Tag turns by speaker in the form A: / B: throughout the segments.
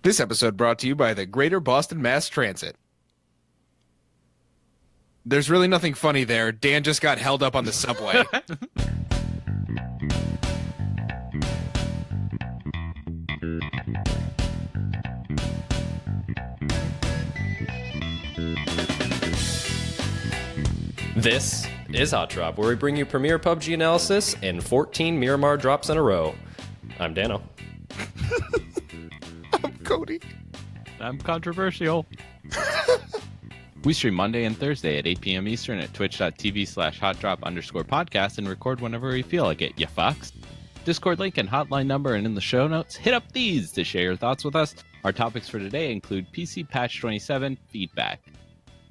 A: This episode brought to you by the Greater Boston Mass Transit. There's really nothing funny there. Dan just got held up on the subway.
B: This is Hot Drop, where we bring you premier PUBG analysis and 14 Miramar drops in a row. I'm Dano.
A: I'm Cody.
C: I'm controversial. We stream Monday and Thursday at 8 p.m. Eastern at twitch.tv/hotdrop_podcast and record whenever we feel like it, you fucks. Discord link and hotline number and in the show notes. Hit up these to share your thoughts with us. Our topics for today include PC Patch 27 feedback,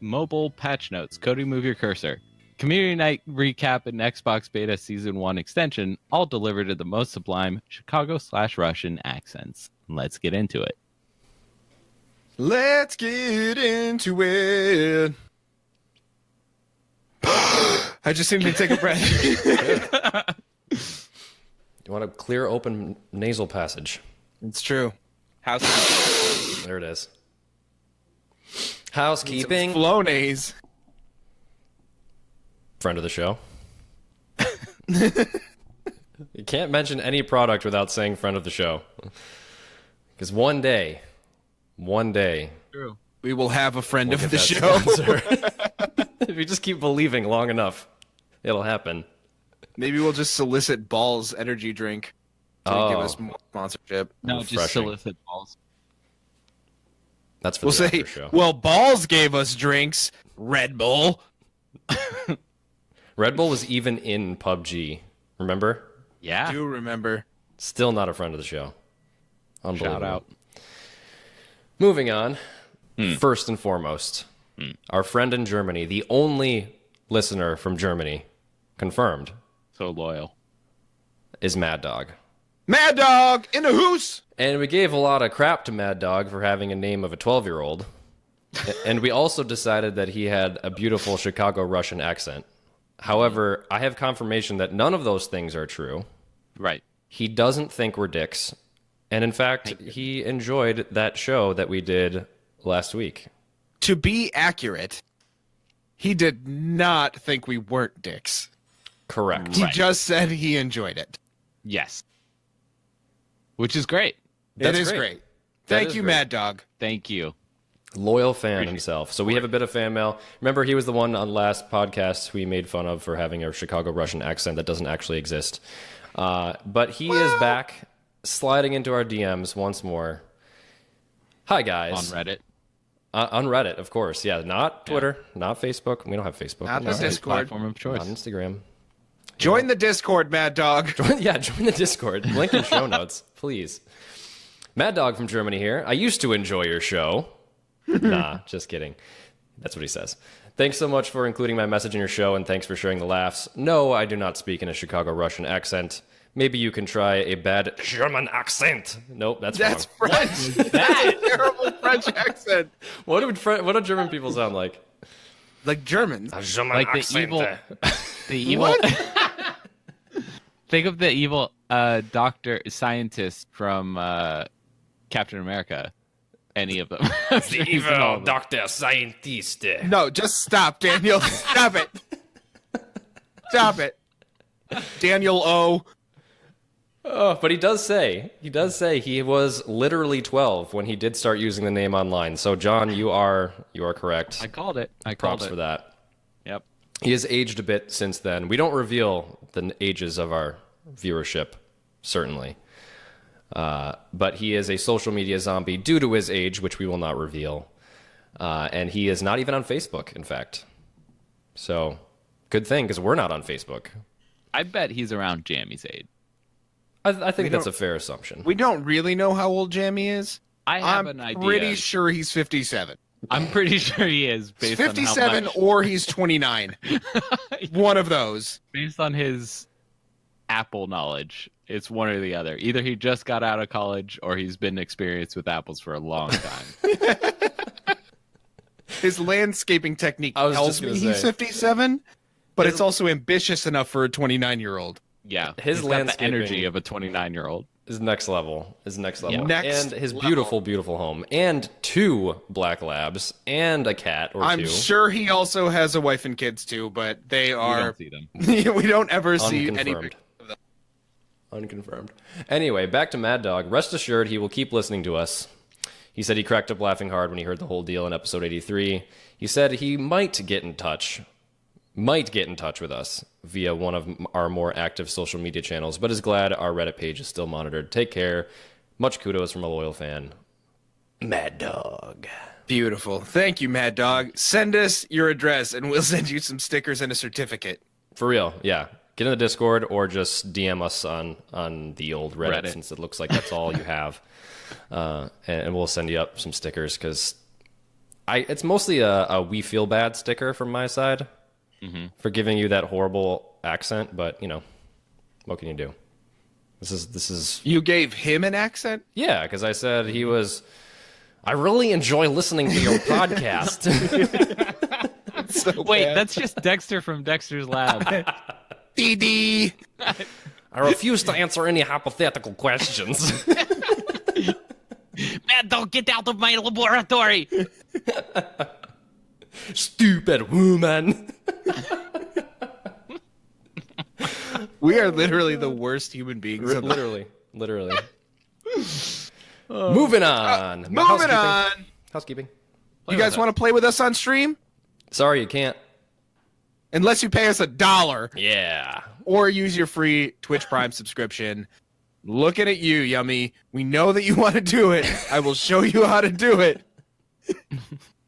C: mobile patch notes, Cody move your cursor, Community Night recap, and Xbox Beta Season 1 extension, all delivered in the most sublime Chicago/Russian accents. Let's get into it.
A: Let's get into it. I just need to take a breath.
B: You want a clear, open nasal passage?
A: It's true.
B: Housekeeping. There it is. Housekeeping.
A: Flonase.
B: Friend of the show. You can't mention any product without saying friend of the show. Because one day,
C: True.
A: We will have a friend
B: we'll
A: of
B: get
A: the
B: that
A: show.
B: If you just keep believing long enough, it'll happen.
A: Maybe we'll just solicit Ball's energy drink to give us more sponsorship.
C: No, just
B: Refreshing.
C: solicit balls.
B: That's for
A: We'll
B: the
A: say,
B: after show.
A: well, Balls gave us drinks. Red Bull.
B: Red Bull was even in PUBG. Remember?
C: Yeah.
A: Do remember.
B: Still not a friend of the show. Unbelievable.
C: Shout out.
B: Moving on. First and foremost, our friend in Germany, the only listener from Germany, confirmed,
C: So loyal.
B: is Mad Dog.
A: Mad Dog in the hoose.
B: And we gave a lot of crap to Mad Dog for having a name of a 12-year-old. And we also decided that he had a beautiful Chicago Russian accent. However, I have confirmation that none of those things are true.
C: Right.
B: He doesn't think we're dicks. And in fact, he enjoyed that show that we did last week.
A: To be accurate, he did not think we weren't dicks.
B: Correct.
A: He just said he enjoyed it.
C: Yes. Which is great.
A: It is great. Thank
B: is
A: you,
B: great.
A: Mad Dog.
C: Thank you.
B: Loyal fan himself. So we have a bit of fan mail. Remember, he was the one on last podcast we made fun of for having a Chicago Russian accent that doesn't actually exist. But he is back, sliding into our DMs once more. Hi, guys.
C: On Reddit.
B: On Reddit, of course. Yeah, not Twitter, not Facebook. We don't have Facebook.
A: Not
B: No.
A: the Discord.
C: Platform of choice.
B: On Instagram.
A: Join the Discord, Mad Dog.
B: Join the Discord. Link in show notes, please. Mad Dog from Germany here. I used to enjoy your show. Nah, just kidding. That's what he says. Thanks so much for including my message in your show, and thanks for sharing the laughs. No, I do not speak in a Chicago Russian accent. Maybe you can try a bad German accent. Nope, that's
A: That's
B: wrong.
A: French. That's a terrible French accent.
B: What do German people sound like?
A: Like Germans.
B: A German
C: Like the
B: accent.
C: evil. Think of the evil doctor scientist from Captain America. Any of them.
B: The evil doctor scientist.
A: No, just stop, Daniel. Stop it. Stop it. Daniel O.
B: Oh, but he does say he was literally 12 when he did start using the name online. So, John, you are correct.
C: I called it.
B: Props for that.
C: Yep.
B: He has aged a bit since then. We don't reveal the ages of our viewership, certainly. But he is a social media zombie due to his age, which we will not reveal. And he is not even on Facebook, in fact. So, good thing, because we're not on Facebook.
C: I bet he's around Jammy's age.
B: I think that's a fair assumption.
A: We don't really know how old Jamie is.
C: I have
A: I'm
C: an idea.
A: pretty sure he's 57.
C: I'm pretty sure he is based
A: 57
C: on how much,
A: or he's 29. One of those.
C: based on his Apple knowledge. It's one or the other. Either he just got out of college or he's been experienced with apples for a long time.
A: His landscaping technique
B: I was
A: tells
B: just
A: me
B: gonna
A: he's
B: say.
A: 57, but it's also ambitious enough for a 29-year-old.
C: Yeah.
B: His
C: he's got the
B: landscaping-
C: energy of a 29-year-old.
B: is next level.
C: Yeah.
A: Next
B: and his
A: level.
B: beautiful, beautiful home. And 2 black labs. And a cat or 2.
A: I'm sure he also has a wife and kids too, but they
C: We
A: are.
C: don't see them.
A: We don't ever see any.
B: Unconfirmed. Unconfirmed. Anyway, back to Mad Dog. Rest assured, he will keep listening to us. He said he cracked up laughing hard when he heard the whole deal in episode 83. He said he might get in touch with us via one of our more active social media channels, but is glad our Reddit page is still monitored. Take care. Much kudos from a loyal fan, Mad Dog.
A: Beautiful. Thank you, Mad Dog. Send us your address, and we'll send you some stickers and a certificate.
B: For real, yeah. Get in the Discord or just DM us on the old Reddit, since it looks like that's all you have. And we'll send you up some stickers, because it's mostly a we feel bad sticker from my side for giving you that horrible accent, but, you know, what can you do? This is
A: You gave him an accent?
B: Yeah, because I said I really enjoy listening to your podcast.
A: So
C: Wait,
A: bad.
C: that's just Dexter from Dexter's Lab.
A: DD.
B: I refuse to answer any hypothetical questions.
C: Man, don't get out of my laboratory!
B: Stupid woman.
A: We are literally the worst human beings.
B: Literally. Moving on.
A: Moving on.
B: Housekeeping.
A: You guys want to play with us on stream?
B: Sorry, you can't.
A: Unless you pay us $1
B: Yeah.
A: or use your free Twitch Prime subscription. Looking at you, Yummy. We know that you want to do it. I will show you how to do it.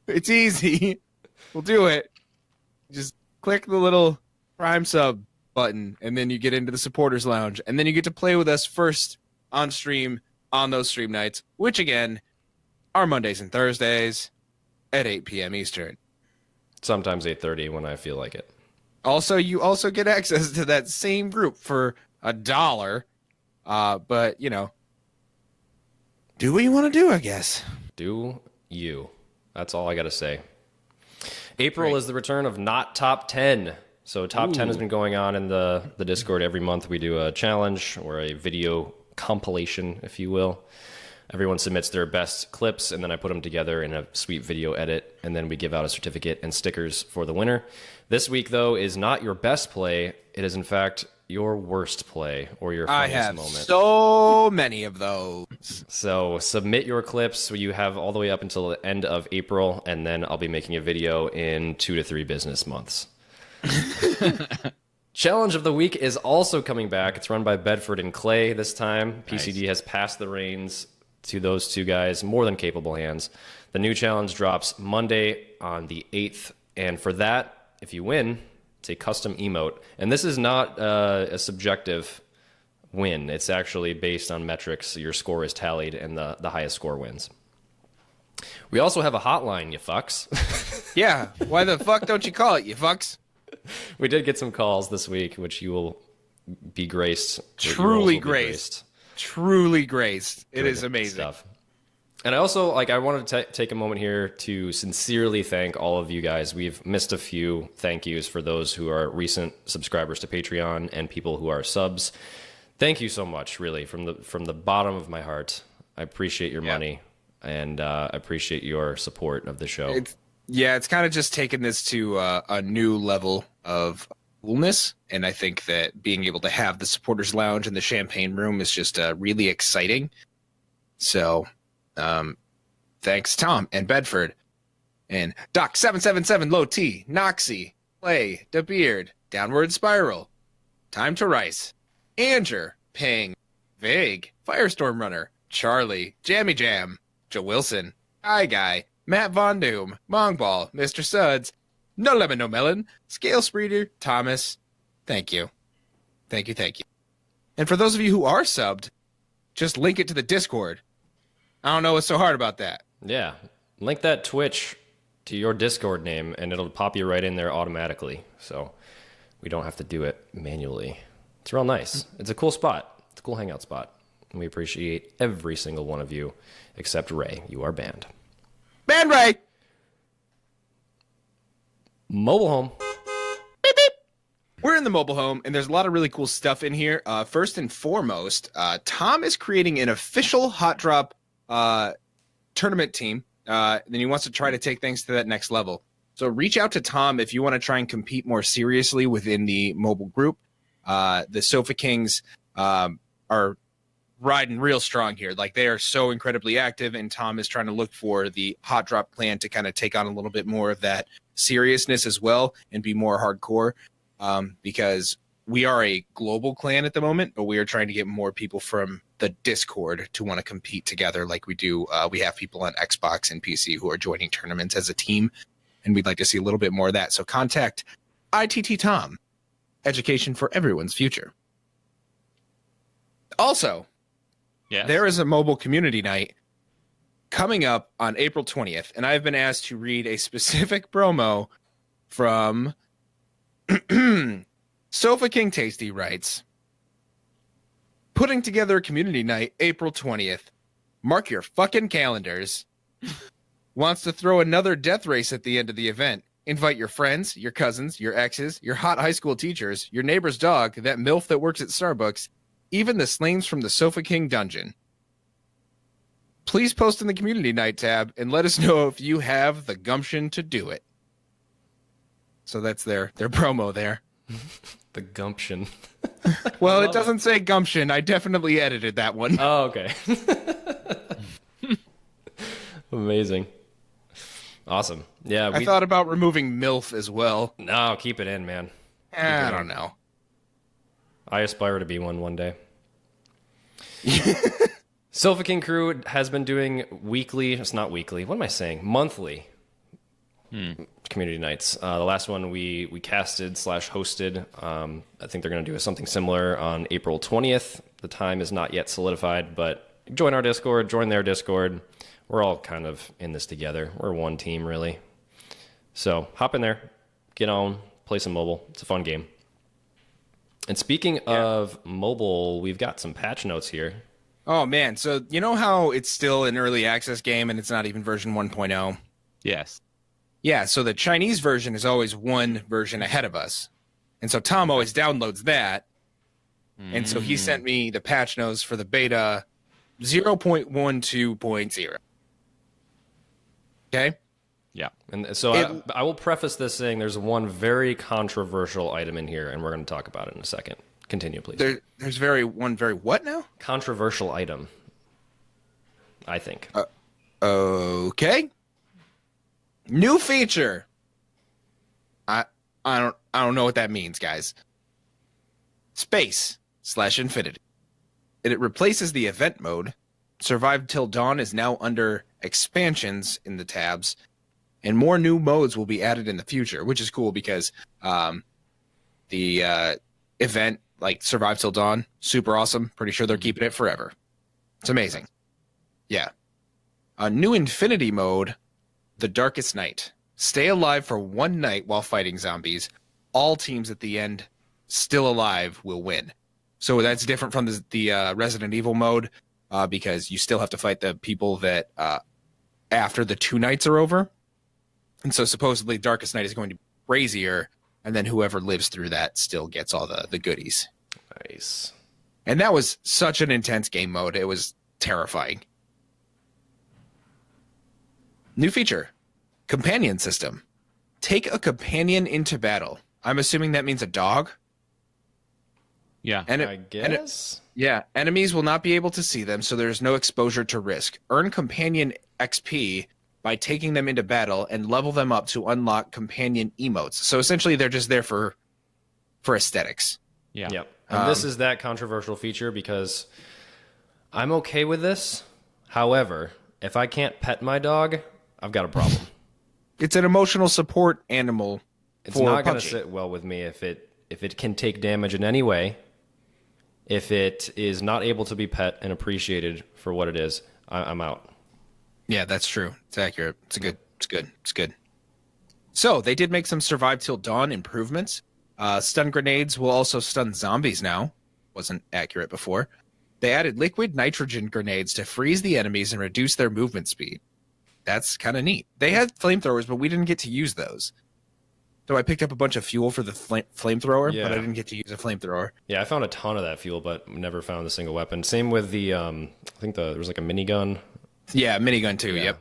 A: It's easy. We'll do it. Just click the little Prime sub button, and then you get into the supporters lounge, and then you get to play with us first on stream on those stream nights, which again are Mondays and Thursdays at 8 p.m. Eastern.
B: Sometimes 8:30 when I feel like it.
A: Also, you also get access to that same group for $1. But, you know, do what you want to do, I guess.
B: Do you. That's all I got to say. April is the return of Not Top 10. So Top 10 has been going on in the Discord every month. We do a challenge or a video compilation, if you will. Everyone submits their best clips, and then I put them together in a sweet video edit, and then we give out a certificate and stickers for the winner. This week, though, is not your best play. It is, in fact, your worst play or your funniest moment.
A: So many of those.
B: So submit your clips. You have all the way up until the end of April, and then I'll be making a video in 2 to 3 business months. Challenge of the week is also coming back. It's run by Bedford and Clay this time. PCD has passed the reins to those two guys, more than capable hands. The new challenge drops Monday on the 8th, and for that, if you win, it's a custom emote. And this is not a subjective win. It's actually based on metrics. Your score is tallied, and the highest score wins. We also have a hotline, you fucks.
A: Yeah, why the fuck don't you call it, you fucks?
B: We did get some calls this week, which you will be graced.
A: Truly graced. Truly graced. It is
B: Good
A: amazing.
B: stuff. And I also, I wanted to take a moment here to sincerely thank all of you guys. We've missed a few thank yous for those who are recent subscribers to Patreon and people who are subs. Thank you so much, really, from the bottom of my heart. I appreciate your money, and I appreciate your support of the show.
A: It's kind of just taken this to a new level of coolness, and I think that being able to have the supporters lounge and the champagne room is just really exciting. So, thanks Tom and Bedford and Doc 777 Low T, Noxy, Play, DeBeard, Downward Spiral, Time to Rice, Anger, Ping, Vague, Firestorm Runner, Charlie, Jammy Jam, Joe Wilson, Guy, Matt Von Doom, Mongball, Mr. Suds, No Lemon No Melon, Scale Spreeder, Thomas. Thank you. Thank you. And for those of you who are subbed, just link it to the Discord. I don't know what's so hard about that.
B: Yeah. Link that Twitch to your Discord name, and it'll pop you right in there automatically. So we don't have to do it manually. It's real nice. It's a cool spot. It's a cool hangout spot. And we appreciate every single one of you, except Ray. You are banned.
A: Man Ray!
B: Mobile home.
A: Beep, beep. We're in the mobile home, and there's a lot of really cool stuff in here. First and foremost, Tom is creating an official Hot Drop tournament team. Then he wants to try to take things to that next level. So reach out to Tom if you want to try and compete more seriously within the mobile group. The Sofa Kings are riding real strong here. Like, they are so incredibly active, and Tom is trying to look for the Hot Drop clan to kind of take on a little bit more of that seriousness as well and be more hardcore. Because we are a global clan at the moment, but we are trying to get more people from the Discord to want to compete together like we do. We have people on Xbox and PC who are joining tournaments as a team, and we'd like to see a little bit more of that. So contact ITT Tom, education for everyone's future. Also, there is a mobile community night coming up on April 20th, and I've been asked to read a specific promo from Sofa King Tasty writes, putting together a community night April 20th. Mark your fucking calendars. Wants to throw another death race at the end of the event. Invite your friends, your cousins, your exes, your hot high school teachers, your neighbor's dog, that MILF that works at Starbucks, even the slaves from the Sofa King dungeon. Please post in the community night tab and let us know if you have the gumption to do it. So that's their promo there.
B: The gumption.
A: Well, it doesn't say gumption. I definitely edited that one.
B: Oh, okay. Amazing. Awesome. Yeah,
A: I thought about removing MILF as well.
B: No, keep it in, man.
A: I don't know.
B: I aspire to be one day. Sofa King Crew has been doing weekly. It's not weekly. What am I saying? Monthly. Community nights. The last one we casted / hosted. I think they're going to do something similar on April 20th. The time is not yet solidified, but join our Discord, join their Discord. We're all kind of in this together. We're one team, really. So hop in there, get on, play some mobile. It's a fun game. And speaking of mobile, we've got some patch notes here.
A: Oh, man. So you know how it's still an early access game and it's not even version 1.0?
C: Yes.
A: Yeah, so the Chinese version is always one version ahead of us. And so Tom always downloads that. And so he sent me the patch notes for the beta 0.12.0. Okay?
B: Yeah. And so I will preface this saying there's one very controversial item in here, and we're going to talk about it in a second. Continue, please.
A: There's one very what now?
B: Controversial item, I think.
A: Okay. New feature. I don't know what that means, guys. Space/infinity. It replaces the event mode. Survive Till Dawn is now under expansions in the tabs, and more new modes will be added in the future, which is cool because the event, like Survive Till Dawn, super awesome. Pretty sure they're keeping it forever. It's amazing. Yeah. A new infinity mode, The Darkest Night. Stay alive for one night while fighting zombies. All teams at the end still alive will win. So that's different from the Resident Evil mode because you still have to fight the people that after the 2 nights are over. And so supposedly Darkest Night is going to be crazier, and then whoever lives through that still gets all the goodies.
B: Nice.
A: And that was such an intense game mode. It was terrifying. New feature. Companion system. Take a companion into battle. I'm assuming that means a dog.
C: Yeah.
B: I guess.
A: Enemies will not be able to see them, so there's no exposure to risk. Earn companion XP by taking them into battle and level them up to unlock companion emotes. So essentially they're just there for aesthetics.
C: Yeah.
B: Yep. And this is that controversial feature because I'm okay with this. However, if I can't pet my dog, I've got a problem.
A: It's an emotional support animal.
B: It's not going to sit well with me if it can take damage in any way. If it is not able to be pet and appreciated for what it is, I'm out.
A: Yeah, that's true. It's accurate. It's good. So they did make some Survive Till Dawn improvements. Stun grenades will also stun zombies now. Wasn't accurate before. They added liquid nitrogen grenades to freeze the enemies and reduce their movement speed. That's kind of neat. They had flamethrowers, but we didn't get to use those. So I picked up a bunch of fuel for the flamethrower,
B: Yeah.
A: but I didn't get to use a flamethrower.
B: Yeah, I found a ton of that fuel, but never found a single weapon. Same with the, I think there was like a minigun.
A: Yeah, minigun too.
B: Yeah.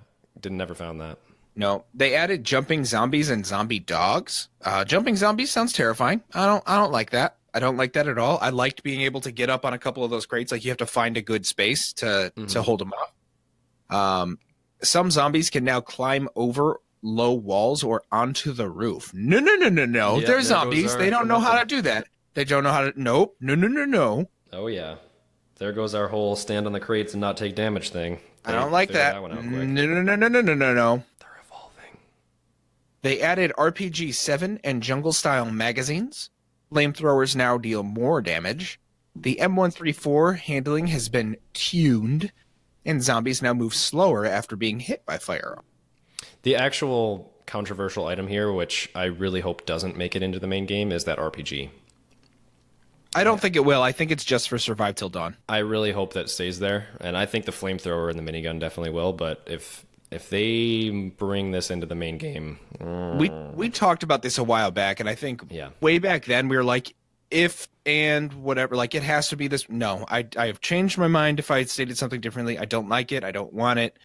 A: Yep.
B: Never found that.
A: No, they added jumping zombies and zombie dogs. Jumping zombies sounds terrifying. I don't like that. I don't like that at all. I liked being able to get up on a couple of those crates. Like you have to find a good space to hold them up. Some zombies can now climb over low walls or onto the roof. No.
B: Yeah,
A: They're zombies. They don't know how to do that. They don't know how to. Nope. No.
B: Oh, yeah. There goes our whole stand on the crates and not take damage thing.
A: I don't like
B: figured
A: that.
B: one out quick.
A: No.
B: They're evolving.
A: They added RPG 7 and jungle style magazines. Flamethrowers now deal more damage. The M134 handling has been tuned, and zombies now move slower after being hit by fire.
B: The actual controversial item here, which I really hope doesn't make it into the main game, is that RPG.
A: I don't think it will. I think it's just for Survive Till Dawn.
B: I really hope that stays there, and I think the flamethrower and the minigun definitely will, but if they bring this into the main game...
A: We talked about this a while back, and I think way back then we were like, if and whatever, like it has to be this. No, I have changed my mind if I had stated something differently. I don't like it. I don't want it.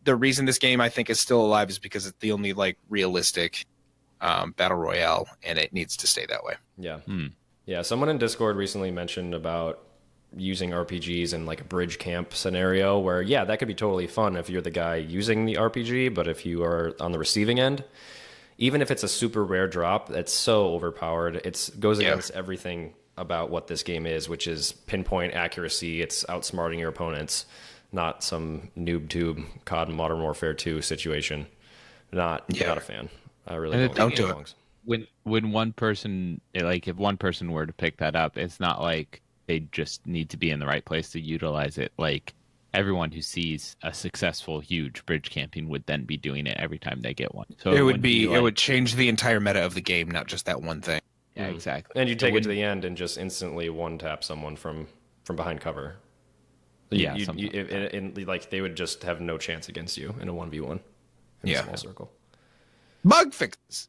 A: The reason this game I think is still alive is because it's the only like realistic battle royale, and it needs to stay that way.
B: Yeah. Yeah, someone in Discord recently mentioned about using RPGs in like a bridge camp scenario where, yeah, that could be totally fun if you're the guy using the RPG, but if you are on the receiving end, even if it's a super rare drop, it's so overpowered. It goes against everything about what this game is, which is pinpoint accuracy. It's outsmarting your opponents, not some noob tube COD Modern Warfare 2 situation. Not a fan. I really don't do it.
C: When one person, like if one person were to pick that up, it's not like they just need to be in the right place to utilize it. Like everyone who sees a successful huge bridge camping would then be doing it every time they get one. So
A: it would change the entire meta of the game, not just that one thing.
C: Yeah, exactly.
B: And you take it to the end and just instantly one tap someone from behind cover.
C: Yeah,
B: like they would just have no chance against you in a 1v1 in a small circle.
A: Bug fixes.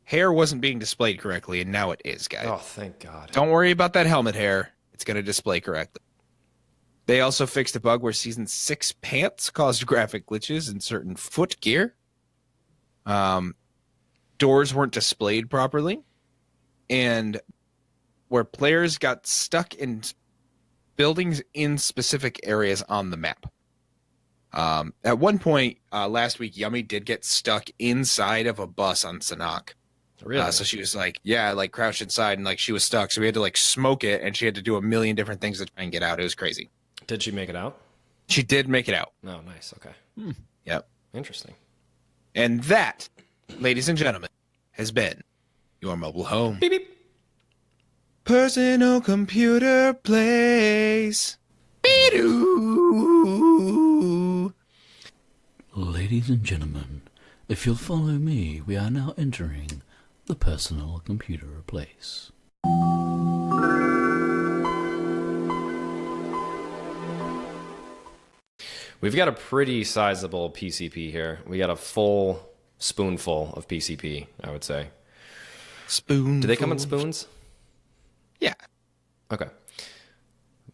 A: Hair wasn't being displayed correctly, and now it is, guys.
B: Oh, thank God.
A: Don't worry about that helmet hair. It's going to display correctly. They also fixed a bug where Season 6 pants caused graphic glitches in certain foot gear. Doors weren't displayed properly. And where players got stuck in buildings in specific areas on the map. At one point last week, Yummy did get stuck inside of a bus on Sanhok.
B: Really?
A: So she was like, crouched inside and like she was stuck. So we had to like smoke it, and she had to do a million different things to try and get out. It was crazy.
B: Did she make it out?
A: She did make it out.
B: Oh, nice. Okay.
A: Yep.
B: Interesting.
A: And that, ladies and gentlemen, has been your mobile home.
B: Beep, beep.
A: Personal computer place. Be-doo.
D: Ladies and gentlemen, if you'll follow me, we are now entering the personal computer place.
B: We've got a pretty sizable PCP here. We got a full spoonful of PCP, I would say.
A: Spoon.
B: Do they come in spoons?
A: Yeah.
B: Okay.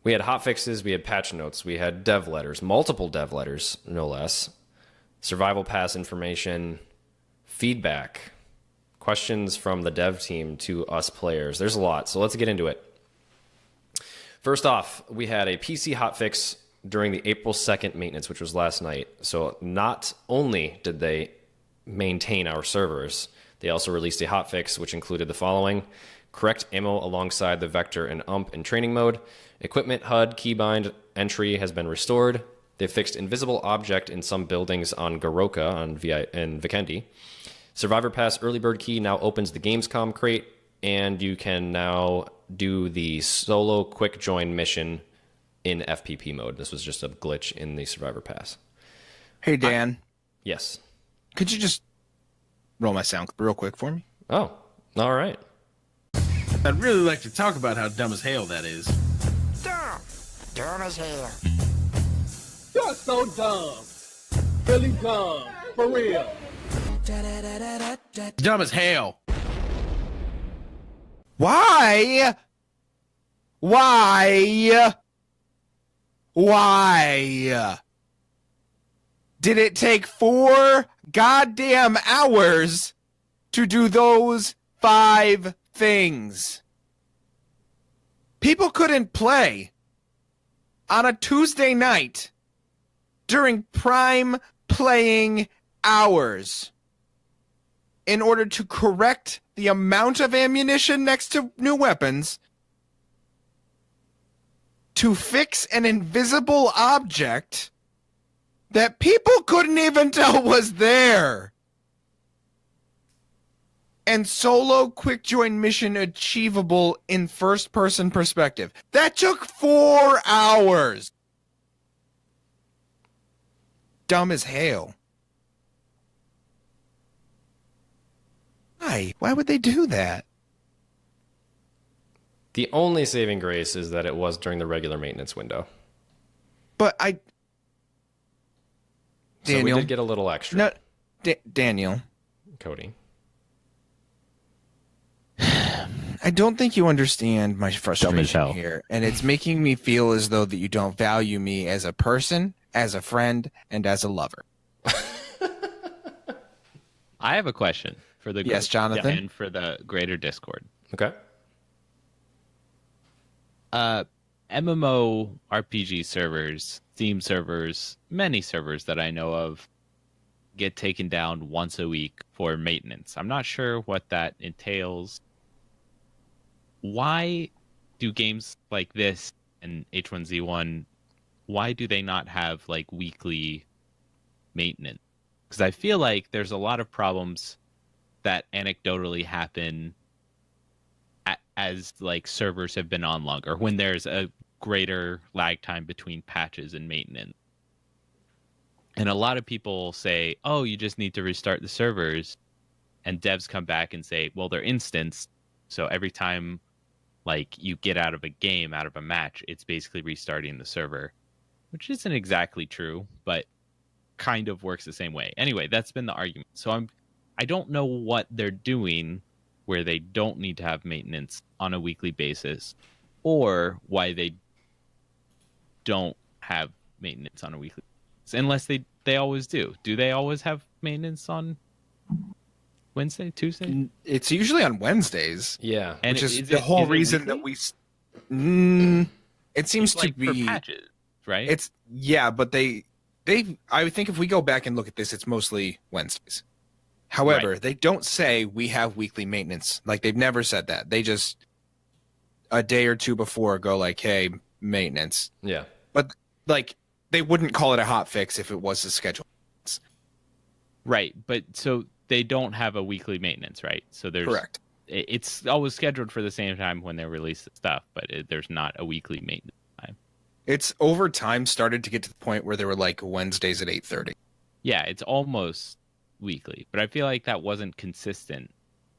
B: We had hotfixes, we had patch notes, we had dev letters, multiple dev letters, no less. Survival pass information, feedback, questions from the dev team to us players. There's a lot, so let's get into it. First off, we had a PC hotfix during the April 2nd maintenance, which was last night. So not only did they maintain our servers, they also released a hotfix which included the following: correct ammo alongside the vector and ump in training mode, equipment HUD keybind entry has been restored, they fixed invisible object in some buildings on Goroka in Vikendi, Survivor Pass early bird key now opens the Gamescom crate, and you can now do the solo quick join mission in FPP mode. This was just a glitch in the Survivor Pass.
A: Hey, Dan.
B: Yes.
A: Could you just roll my sound real quick for me?
B: Oh, all right.
E: I'd really like to talk about how dumb as hell that is.
F: Dumb. Dumb as hell.
E: You're so dumb. Really dumb. For real. Dumb as hell.
A: Why? Why? Why? Did it take 4 goddamn hours to do those 5 things? People couldn't play on a Tuesday night during prime playing hours in order to correct the amount of ammunition next to new weapons, to fix an invisible object that people couldn't even tell was there, and solo quick join mission achievable in first person perspective. That took 4 hours. Dumb as hell. Why would they do that?
B: The only saving grace is that it was during the regular maintenance window.
A: But Daniel,
B: So we did get a little extra.
A: No, Daniel.
B: Cody.
A: I don't think you understand my frustration here, and it's making me feel as though that you don't value me as a person, as a friend, and as a lover.
C: I have a question for the
A: Yes, Jonathan?
C: and for the greater Discord.
B: Okay.
C: MMO RPG servers, theme servers, many servers that I know of get taken down once a week for maintenance. I'm not sure what that entails. Why do games like this and H1Z1, why do they not have like weekly maintenance? Because I feel like there's a lot of problems that anecdotally happen as like servers have been on longer, when there's a greater lag time between patches and maintenance. And a lot of people say, oh, you just need to restart the servers. And devs come back and say, well, they're instanced. So every time like you get out of a game, out of a match, it's basically restarting the server, which isn't exactly true, but kind of works the same way. Anyway, that's been the argument. So I don't know what they're doing where they don't need to have maintenance on a weekly basis, or why they don't have maintenance on a weekly basis, unless they always do. Do they always have maintenance on Wednesday, Tuesday?
A: It's usually on Wednesdays.
B: Yeah.
A: And which is the whole reason that we... it seems to
C: like
A: be...
C: for patches, right?
A: It's... Yeah, but they... I think if we go back and look at this, it's mostly Wednesdays. However,
C: Right.
A: They don't say we have weekly maintenance. Like, they've never said that. They just, a day or two before, go like, hey, maintenance.
B: Yeah.
A: But, like, they wouldn't call it a hot fix if it was a schedule.
C: Right, but so they don't have a weekly maintenance, right? So there's
A: Correct.
C: It's always scheduled for the same time when they release the stuff, but there's not a weekly maintenance time.
A: It's over time started to get to the point where they were like Wednesdays at 8:30.
C: Yeah, it's almost weekly, but I feel like that wasn't consistent.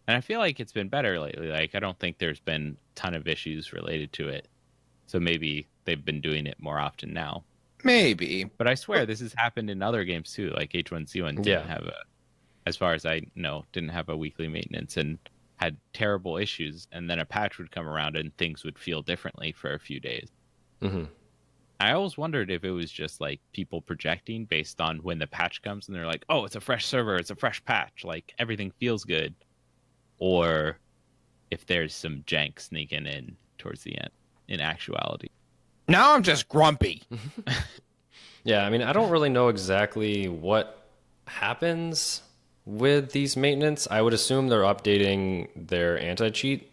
C: And I feel like it's been better lately. Like, I don't think there's been a ton of issues related to it. So maybe they've been doing it more often now.
A: Maybe.
C: But I swear this has happened in other games too. Like H1Z1 didn't have as far as I know, didn't have a weekly maintenance and had terrible issues. And then a patch would come around and things would feel differently for a few days.
B: Mm-hmm.
C: I always wondered if it was just like people projecting based on when the patch comes and they're like, oh, it's a fresh server, it's a fresh patch, like everything feels good. Or if there's some jank sneaking in towards the end in actuality.
A: Now I'm just grumpy.
B: Yeah, I mean, I don't really know exactly what happens with these maintenance. I would assume they're updating their anti-cheat,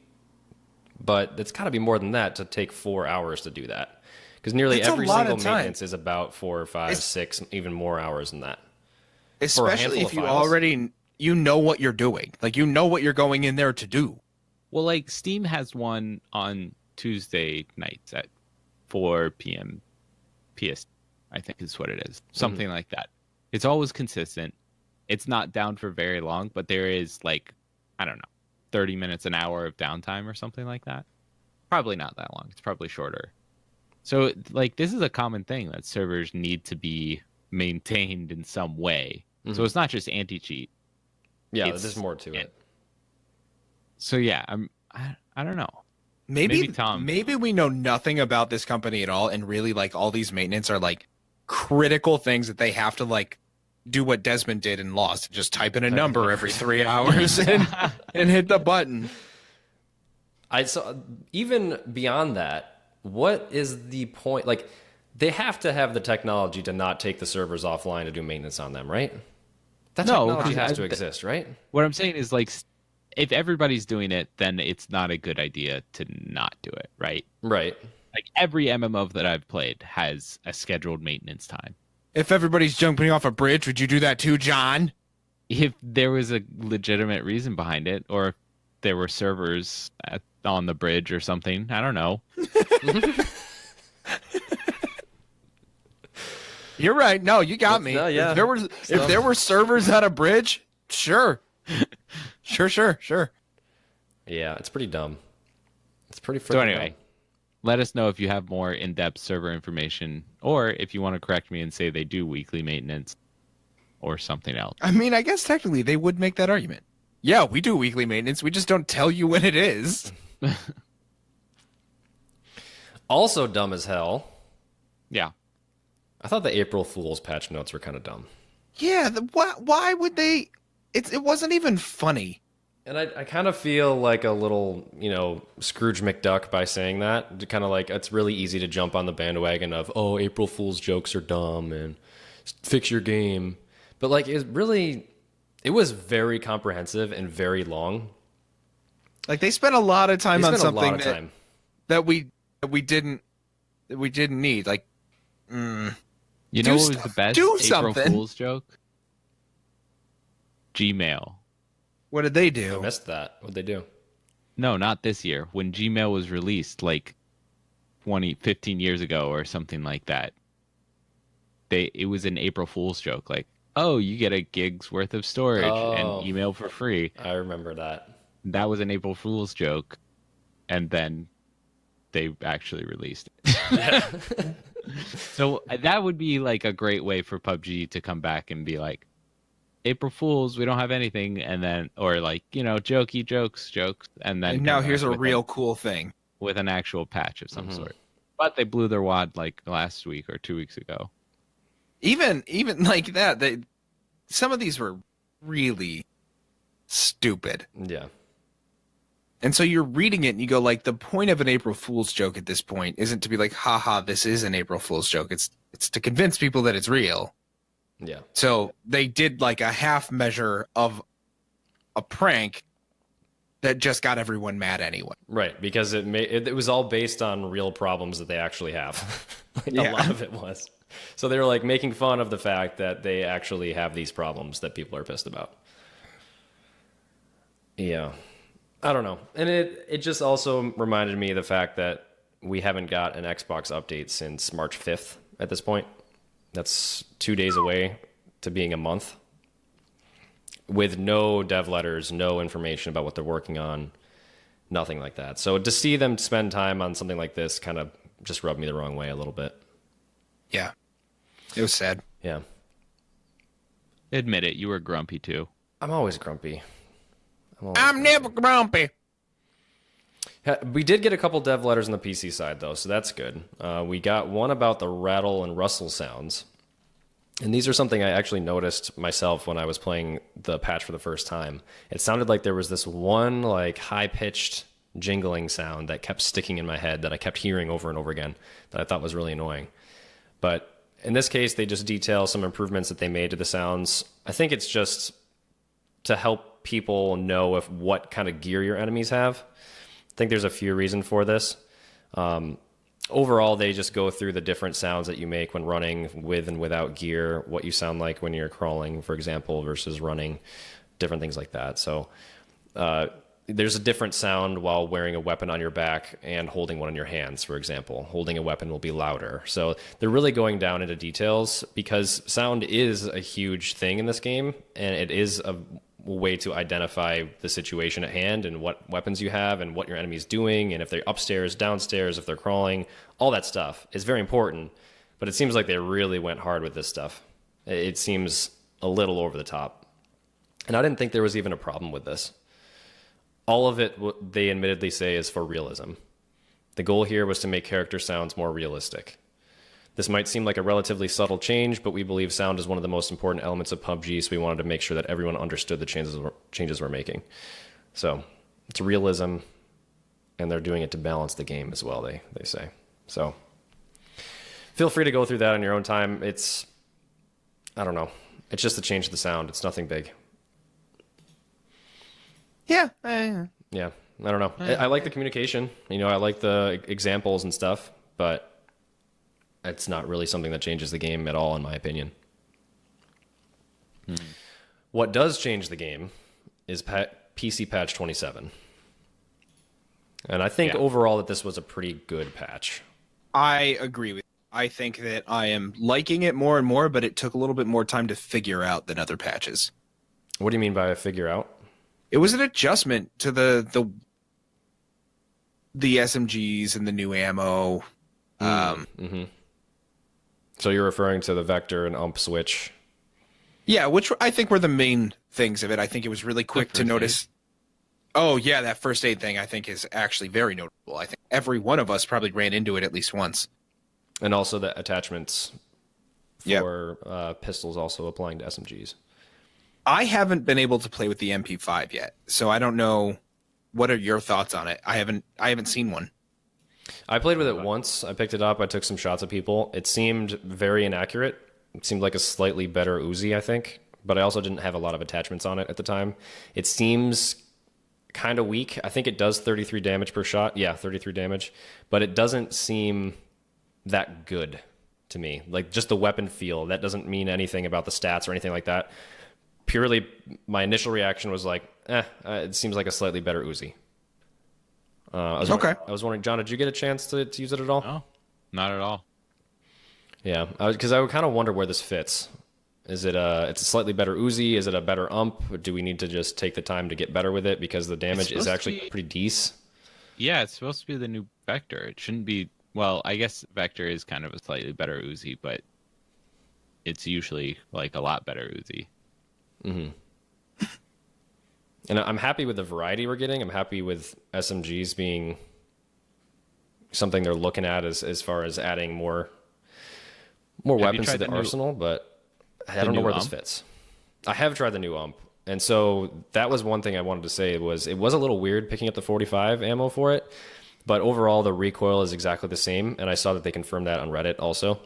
B: but it's got to be more than that to take 4 hours to do that. Because nearly
A: That's a
B: every
A: lot
B: single
A: of time.
B: maintenance is about 4 or 5, 6, even more hours than that.
A: Especially
B: handful
A: if
B: of
A: you
B: files.
A: already you know what you're doing. Like, you know what you're going in there to do.
C: Well, like Steam has one on Tuesday nights at 4 p.m. PS, I think is what it is. Something like that. It's always consistent. It's not down for very long, but there is like, I don't know, 30 minutes, an hour of downtime or something like that. Probably not that long. It's probably shorter. So, like, this is a common thing that servers need to be maintained in some way. So it's not just anti-cheat.
B: Yeah, there's more to it.
C: So yeah, I don't know.
A: Maybe
C: Tom.
A: Maybe we know nothing about this company at all, and really like all these maintenance are like critical things that they have to like do what Desmond did in Lost, just type in a number every 3 hours and hit the button.
B: So even beyond that, what is the point? Like, they have to have the technology to not take the servers offline to do maintenance on them, right? That technology has to exist, right?
C: What I'm saying is, like, if everybody's doing it, then it's not a good idea to not do it, right?
B: Right.
C: Like, every MMO that I've played has a scheduled maintenance time.
A: If everybody's jumping off a bridge, would you do that too, John?
C: If there was a legitimate reason behind it, or if there were servers on the bridge or something, I don't know.
A: You're right. No, you got me.
B: Yeah.
A: If there were servers at a bridge, sure. Sure.
B: Yeah, it's pretty dumb. It's pretty freaking
C: So anyway,
B: dumb.
C: let us know if you have more in-depth server information, or if you want to correct me and say they do weekly maintenance or something else.
A: I mean, I guess technically they would make that argument. Yeah, we do weekly maintenance. We just don't tell you when it is.
B: Also dumb as hell.
C: Yeah.
B: I thought the April Fool's patch notes were kind of dumb.
A: Yeah, why would they? It wasn't even funny.
B: And I kind of feel like a little, Scrooge McDuck by saying that. Kind of like, it's really easy to jump on the bandwagon of, oh, April Fool's jokes are dumb and fix your game. But like, it was very comprehensive and very long.
A: Like, they spent a lot of time on something that we didn't need. Like,
C: you know what was the best April Fool's joke? Gmail.
A: What did they do?
B: I missed that. What'd they do?
C: No, not this year. When Gmail was released, like 15 years ago or something like that, it was an April Fool's joke. Like, oh, you get a gig's worth of storage and email for free.
B: I remember that.
C: That was an April Fool's joke, and then they actually released it. So that would be like a great way for PUBG to come back and be like, April Fools, we don't have anything, and then, or like, jokey jokes, and then.
A: And now here's a real cool thing
C: with an actual patch of some sort. But they blew their wad like last week or 2 weeks ago.
A: Even like that, some of these were really stupid.
B: Yeah.
A: And so you're reading it and you go like, the point of an April Fool's joke at this point isn't to be like, haha, this is an April Fool's joke. It's to convince people that it's real.
B: Yeah.
A: So they did like a half measure of a prank that just got everyone mad anyway.
B: Right, because it was all based on real problems that they actually have. A lot of it was. So they were like making fun of the fact that they actually have these problems that people are pissed about. Yeah. I don't know. And it just also reminded me of the fact that we haven't got an Xbox update since March 5th at this point. That's 2 days away to being a month, with no dev letters, no information about what they're working on, nothing like that. So to see them spend time on something like this kind of just rubbed me the wrong way a little bit.
A: Yeah. It was sad.
B: Yeah.
C: Admit it, you were grumpy too.
B: I'm always grumpy.
A: I'm never grumpy.
B: We did get a couple dev letters on the PC side, though, so that's good. We got one about the rattle and rustle sounds. And these are something I actually noticed myself when I was playing the patch for the first time. It sounded like there was this one like high-pitched jingling sound that kept sticking in my head that I kept hearing over and over again that I thought was really annoying. But in this case, they just detail some improvements that they made to the sounds. I think it's just to help people know what kind of gear your enemies have. I think there's a few reasons for this. Overall, they just go through the different sounds that you make when running with and without gear, what you sound like when you're crawling, for example, versus running, different things like that. So there's a different sound while wearing a weapon on your back and holding one in your hands, for example. Holding a weapon will be louder. So they're really going down into details because sound is a huge thing in this game, and it is a way to identify the situation at hand and what weapons you have and what your enemy's doing and if they're upstairs, downstairs, if they're crawling, all that stuff is very important. But it seems like they really went hard with this stuff. It seems a little over the top. And I didn't think there was even a problem with this. All of it, they admittedly say, is for realism. The goal here was to make character sounds more realistic. This might seem like a relatively subtle change, but we believe sound is one of the most important elements of PUBG, so we wanted to make sure that everyone understood the changes we're making. So it's realism, and they're doing it to balance the game as well, they say. So feel free to go through that on your own time. I don't know. It's just a change of the sound. It's nothing big.
A: Yeah.
B: Yeah, I don't know. I like the communication. I like the examples and stuff, but it's not really something that changes the game at all, in my opinion. What does change the game is PC patch 27. And I think overall that this was a pretty good patch.
A: I agree with you. I think that I am liking it more and more, but it took a little bit more time to figure out than other patches.
B: What do you mean by figure out?
A: It was an adjustment to the SMGs and the new ammo.
B: So you're referring to the vector and ump switch?
A: Yeah, which I think were the main things of it. I think it was really quick to notice. Oh, yeah, that first aid thing I think is actually very notable. I think every one of us probably ran into it at least once.
B: And also the attachments for pistols also applying to SMGs.
A: I haven't been able to play with the MP5 yet, so I don't know. What are your thoughts on it? I haven't seen one.
B: I played with it once. I picked it up. I took some shots at people. It seemed very inaccurate. It seemed like a slightly better Uzi, I think, but I also didn't have a lot of attachments on it at the time. It seems kind of weak. I think it does 33 damage per shot. Yeah, 33 damage, but it doesn't seem that good to me. Like just the weapon feel, that doesn't mean anything about the stats or anything like that. Purely, my initial reaction was like, it seems like a slightly better Uzi. I was wondering, John, did you get a chance to use it at all?
C: No, not at all.
B: Yeah, because I would kind of wonder where this fits. Is it it's a slightly better Uzi? Is it a better ump? Or do we need to just take the time to get better with it because the damage is actually pretty decent?
C: Yeah, it's supposed to be the new Vector. It shouldn't be. Well, I guess Vector is kind of a slightly better Uzi, but it's usually like a lot better Uzi.
B: Mm-hmm. And I'm happy with the variety we're getting. I'm happy with SMGs being something they're looking at as far as adding more weapons to the arsenal, but I don't know where this fits. I have tried the new ump, and so that was one thing I wanted to say was it was a little weird picking up the 45 ammo for it, but overall the recoil is exactly the same, and I saw that they confirmed that on Reddit also.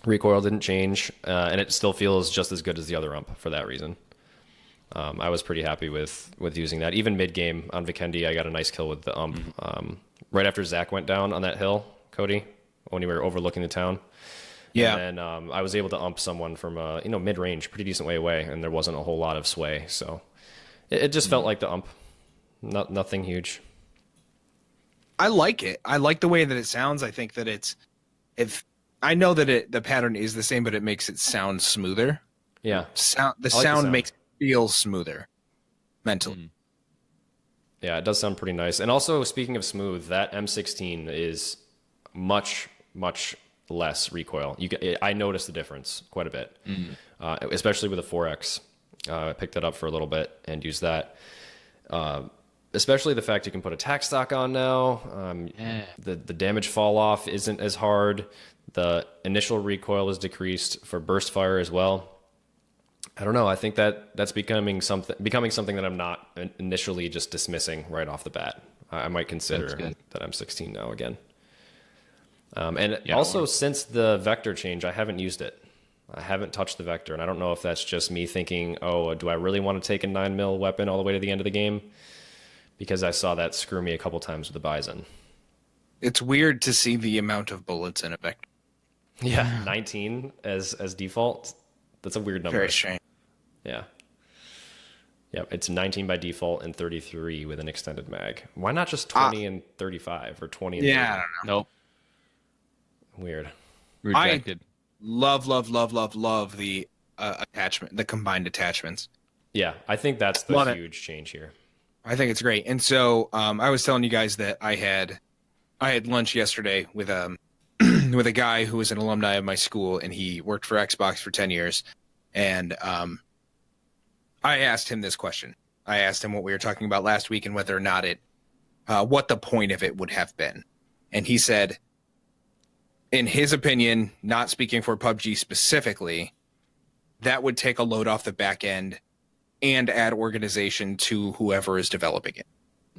B: Recoil didn't change, and it still feels just as good as the other ump for that reason. I was pretty happy with using that. Even mid-game on Vikendi, I got a nice kill with the ump. Right after Zach went down on that hill, Cody, when we were overlooking the town. Yeah. And then I was able to ump someone from mid-range, pretty decent way away, and there wasn't a whole lot of sway. So it just felt like the ump. Nothing huge.
A: I like it. I like the way that it sounds. I think that I know that the pattern is the same, but it makes it sound smoother.
B: Yeah.
A: The sound makes it feel smoother mentally.
B: Yeah, it does sound pretty nice. And also, speaking of smooth, that M16 is much, much less recoil. I noticed the difference quite a bit, especially with the 4X. I picked that up for a little bit and used that. Especially the fact you can put attack stock on now. The damage fall off isn't as hard. The initial recoil is decreased for burst fire as well. I don't know. I think that's becoming something that I'm not initially just dismissing right off the bat. I might consider that I'm 16 now again. Since the vector change, I haven't used it. I haven't touched the vector, and I don't know if that's just me thinking, oh, do I really want to take a 9mm weapon all the way to the end of the game? Because I saw that screw me a couple times with the Bison. It's
A: weird to see the amount of bullets in a vector.
B: Yeah, 19 as default. That's a weird number.
A: Very strange.
B: Yeah. Yep, it's 19 by default and 33 with an extended mag. Why not just 20 and 35 or 20 and 30?
A: I don't know.
C: Nope.
B: Weird.
C: Rejected.
A: Love the attachment, the combined attachments.
B: Yeah, I think that's the huge change here.
A: I think it's great. And so I was telling you guys that I had lunch yesterday with with a guy who was an alumni of my school, and he worked for Xbox for 10 years. And I asked him this question. I asked him what we were talking about last week and whether or not what the point of it would have been. And he said, in his opinion, not speaking for PUBG specifically, that would take a load off the back end and add organization to whoever is developing it.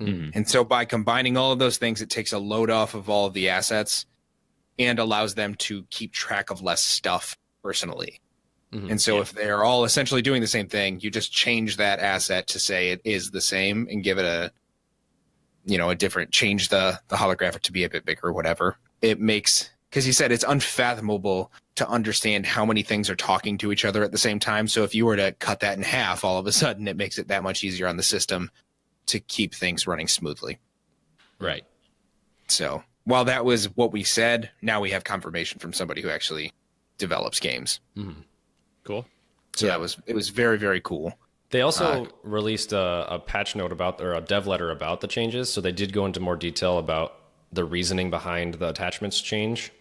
C: Mm-hmm.
A: And so by combining all of those things, it takes a load off of all of the assets and allows them to keep track of less stuff personally.
B: Mhm.
A: And so if they're all essentially doing the same thing, you just change that asset to say it is the same and give it a different, change the holographic to be a bit bigger or whatever. It makes, because he said it's unfathomable to understand how many things are talking to each other at the same time. So if you were to cut that in half, all of a sudden it makes it that much easier on the system to keep things running smoothly.
C: Right.
A: So while that was what we said, now we have confirmation from somebody who actually develops games.
B: Mhm.
C: Cool.
A: So it was very, very cool.
B: They also released a patch note or a dev letter about the changes. So they did go into more detail about the reasoning behind the attachments change.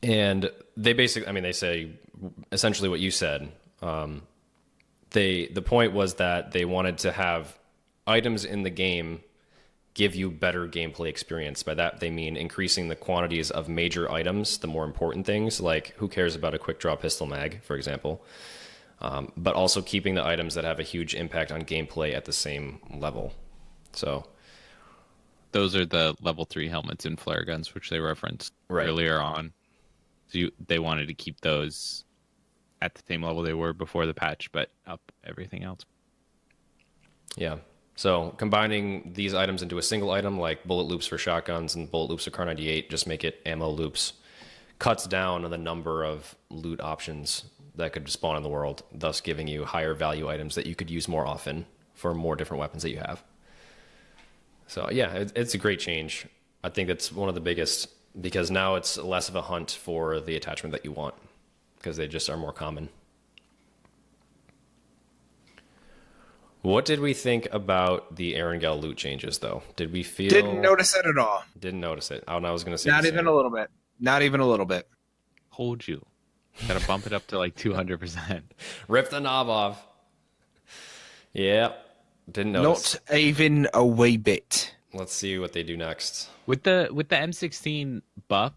B: And they basically, they say essentially what you said. The point was that they wanted to have items in the game give you better gameplay experience. By that, they mean increasing the quantities of major items, the more important things, like who cares about a quick draw pistol mag, for example, but also keeping the items that have a huge impact on gameplay at the same level. So
C: those are the level 3 helmets and flare guns, which they referenced earlier on. So they wanted to keep those at the same level they were before the patch, but up everything else.
B: Yeah. So combining these items into a single item, like bullet loops for shotguns and bullet loops for Kar 98, just make it ammo loops, cuts down on the number of loot options that could spawn in the world, thus giving you higher value items that you could use more often for more different weapons that you have. So yeah, it's a great change. I think that's one of the biggest, because now it's less of a hunt for the attachment that you want, because they just are more common. What did we think about the Erangel loot changes, though? Did we feel...
A: Didn't notice it at all.
B: Didn't notice it. Oh, and I was going to say
A: Not even a little bit. Not even a little bit.
C: Hold you. Gotta bump it up to like 200%.
B: Rip the knob off. Yeah. Didn't notice.
A: Not even a wee bit.
B: Let's see what they do next.
C: With the M16 buff,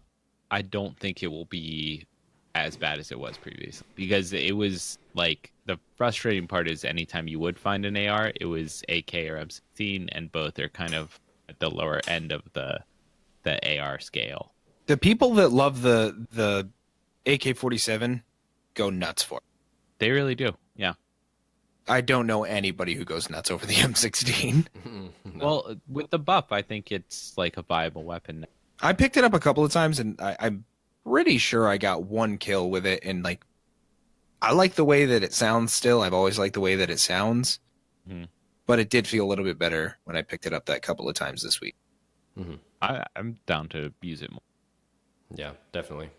C: I don't think it will be as bad as it was previously, because it was like, the frustrating part is anytime you would find an AR, it was AK or M16, and both are kind of at the lower end of the AR scale.
A: The people that love the AK-47 go nuts for it.
C: They really do, yeah.
A: I don't know anybody who goes nuts over the M16.
B: No.
C: Well, with the buff, I think it's like a viable weapon.
A: I picked it up a couple of times, and I'm pretty sure I got one kill with it, and like, I like the way that it sounds still. I've always liked the way that it sounds.
C: Mm-hmm.
A: But it did feel a little bit better when I picked it up that couple of times this week.
B: Mm-hmm.
C: I'm down to use it more.
B: Yeah, definitely.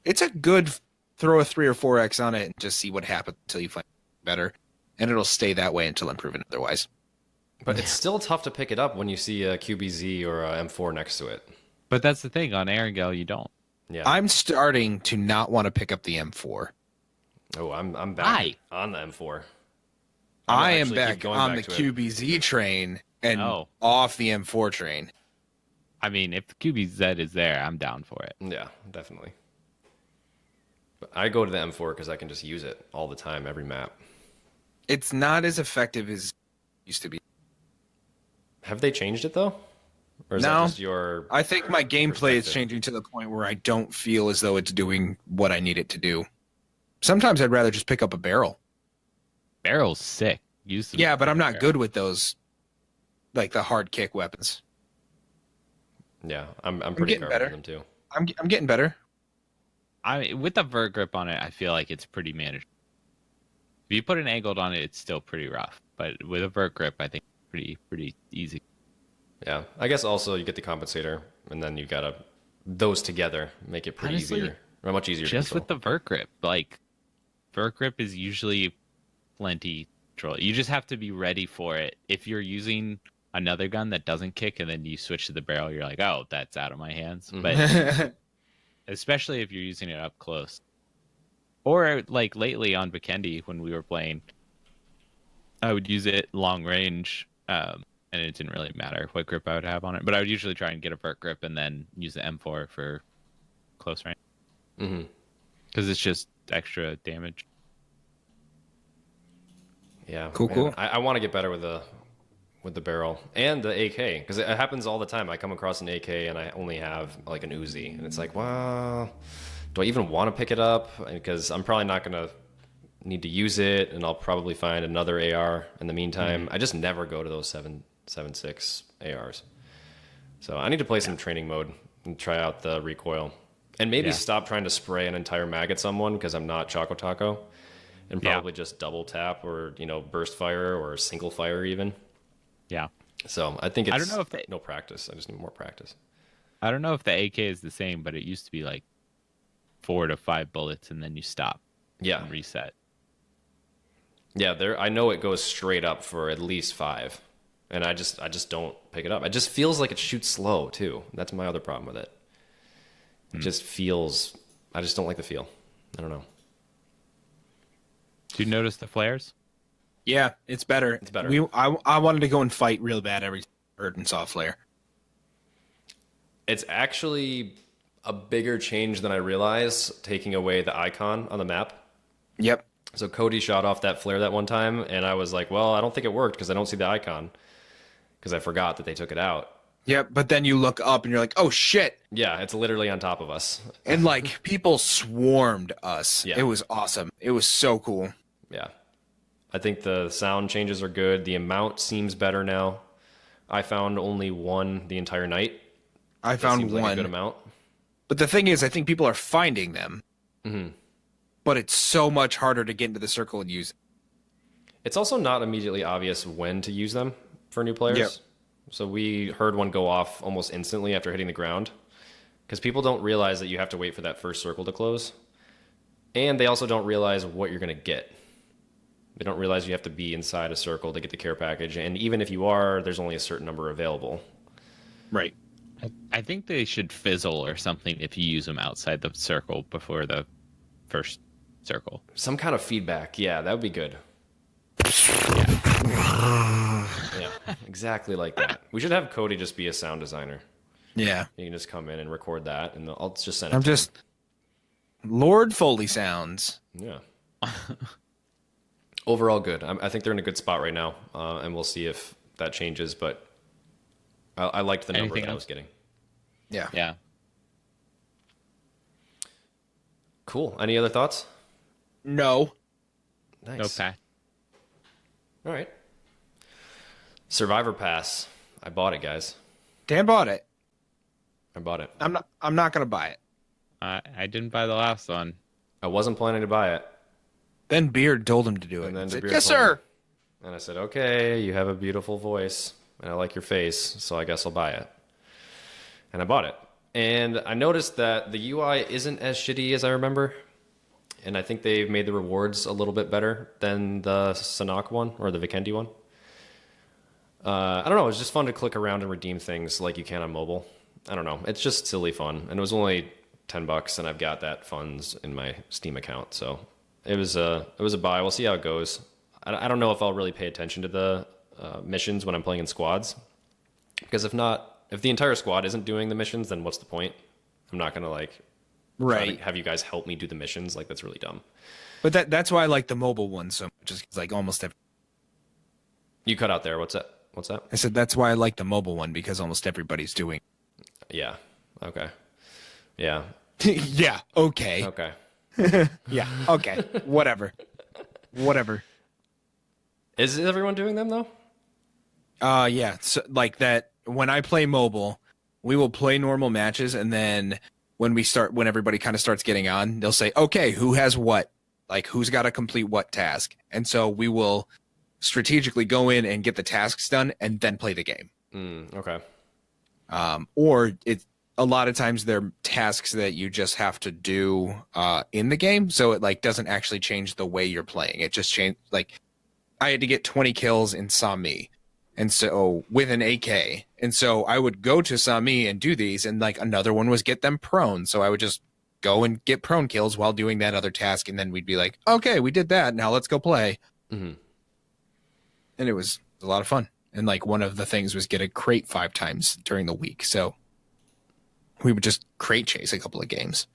A: It's a good throw a 3 or 4x on it and just see what happens until you find it better. And it'll stay that way until I'm proven otherwise.
B: But it's still tough to pick it up when you see a QBZ or a M4 next to it.
C: But that's the thing, on Erangel, you don't.
B: Yeah.
A: I'm starting to not want to pick up the M4.
B: Oh, I'm back on the M4.
A: I am back
B: going
A: on
B: back
A: the
B: to it.
A: QBZ train and off the M4 train.
C: I mean, if the QBZ is there, I'm down for it.
B: Yeah, definitely. But I go to the M4 because I can just use it all the time, every map.
A: It's not as effective as it used to be.
B: Have they changed it, though? Or is
A: No.
B: that just your...
A: I think my gameplay is
B: perspective?
A: changing to the point where I don't feel as though it's doing what I need it to do. Sometimes I'd rather just pick up a barrel.
C: Barrel's sick. Use
A: Yeah, but I'm not
C: barrel.
A: good with those, like the hard kick weapons.
B: Yeah, I'm pretty
A: getting
B: garbage
A: better.
B: with them, too.
A: I'm getting better.
C: With the vert grip on it, I feel like it's pretty manageable. If you put an angled on it, it's still pretty rough. But with a vert grip, I think it's pretty easy.
B: Yeah, I guess also you get the compensator, and then you gotta... Those together make it pretty
C: Honestly,
B: easier. Or much easier to
C: Just
B: control.
C: with the vert grip. Like, vert grip is usually plenty control. You just have to be ready for it. If you're using another gun that doesn't kick and then you switch to the barrel, you're like, oh, that's out of my hands. But especially if you're using it up close. Or like lately on Vikendi when we were playing, I would use it long range, and it didn't really matter what grip I would have on it. But I would usually try and get a vert grip and then use the M4 for close range.
B: Mm-hmm.
C: Because it's just extra damage.
B: Yeah,
A: Cool,
B: man.
A: cool.
B: I want to get better with the barrel and the AK, because it happens all the time. I come across an AK and I only have like an Uzi, and it's like, well, do I even want to pick it up? Because I'm probably not gonna need to use it, and I'll probably find another AR in the meantime. I just never go to those 7.6 ARs. So I need to play some training mode and try out the recoil, and maybe stop trying to spray an entire mag at someone because I'm not Choco Taco, and probably just double tap or burst fire or single fire even.
C: Yeah.
B: So I think it's
C: I don't know if
B: no practice. I just need more practice.
C: I don't know if the AK is the same, but it used to be like 4 to 5 bullets and then you stop.
B: Yeah.
C: And reset.
B: Yeah, I know it goes straight up for at least 5. And I just don't pick it up. It just feels like it shoots slow too. That's my other problem with it. It just feels, I just don't like the feel. I don't know.
C: Do you notice the flares?
A: Yeah, it's better.
B: It's better.
A: I wanted to go and fight real bad every time I heard and saw flare.
B: It's actually a bigger change than I realized, taking away the icon on the map.
A: Yep.
B: So Cody shot off that flare that one time, and I was like, well, I don't think it worked because I don't see the icon, because I forgot that they took it out.
A: Yep, but then you look up and you're like, oh shit.
B: Yeah, it's literally on top of us.
A: And like people swarmed us.
B: Yeah.
A: It was awesome. It was so cool.
B: Yeah. I think the sound changes are good. The amount seems better now. I found only one the entire night.
A: I
B: That
A: found
B: seems
A: one.
B: like a good amount.
A: But the thing is, I think people are finding them.
B: Mm-hmm.
A: But it's so much harder to get into the circle and use it.
B: It's also not immediately obvious when to use them for new players.
A: Yep.
B: So we heard one go off almost instantly after hitting the ground, because people don't realize that you have to wait for that first circle to close. And they also don't realize what you're going to get. They don't realize you have to be inside a circle to get the care package. And even if you are, there's only a certain number available.
A: Right.
C: I think they should fizzle or something if you use them outside the circle before the first circle.
B: Some kind of feedback. Yeah, that would be good. Yeah, exactly like that. We should have Cody just be a sound designer.
A: Yeah.
B: You can just come in and record that, and I'll just send it
A: I'm
B: to
A: just Lord Foley sounds.
B: him. Yeah. Overall, good. I think they're in a good spot right now, and we'll see if that changes. But I liked the number
C: Anything
B: that I
C: else?
B: was getting.
A: Yeah.
C: Yeah.
B: Cool. Any other thoughts?
A: No.
B: Nice.
C: No patch.
B: All right. Survivor Pass. I bought it, guys.
A: Dan bought it.
B: I bought it.
A: I'm not gonna buy it.
C: I didn't buy the last one.
B: I wasn't planning to buy it.
A: Then Beard told him to do it.
B: And then
A: He said,
B: Beard
A: yes,
B: told me.
A: sir.
B: And I said, okay, you have a beautiful voice, and I like your face, so I guess I'll buy it. And I bought it. And I noticed that the UI isn't as shitty as I remember. And I think they've made the rewards a little bit better than the Sanok one, or the Vikendi one. I don't know, it's just fun to click around and redeem things like you can on mobile. I don't know, it's just silly fun. And it was only $10, and I've got that funds in my Steam account, so it was a buy. We'll see how it goes. I don't know if I'll really pay attention to the missions when I'm playing in squads, because if the entire squad isn't doing the missions, then what's the point? I'm not gonna try
A: Right.
B: to have you guys help me do the missions. Like, that's really dumb.
A: But that's why I like the mobile one so much. Just 'cause, like almost every.
B: You cut out there. What's that?
A: I said that's why I like the mobile one, because almost everybody's doing.
B: Yeah. Okay. Yeah.
A: Yeah. Okay.
B: Okay.
A: Yeah. Okay. Whatever.
B: Is everyone doing them though?
A: Yeah. So, like that. When I play mobile, we will play normal matches, and then when everybody kind of starts getting on, they'll say, "Okay, who has what? Like, who's got to complete what task?" And so we will strategically go in and get the tasks done, and then play the game.
B: Okay.
A: Or it's a lot of times they're tasks that you just have to do in the game, so it like doesn't actually change the way you're playing. It just changed. Like, I had to get 20 kills in Sami, and so with an AK, and so I would go to Sami and do these, and like another one was get them prone, so I would just go and get prone kills while doing that other task, and then we'd be like, okay, we did that, now let's go play.
B: Mm-hmm.
A: and it was a lot of fun. And like one of the things was get a crate 5 times during the week. So we would just crate chase a couple of games.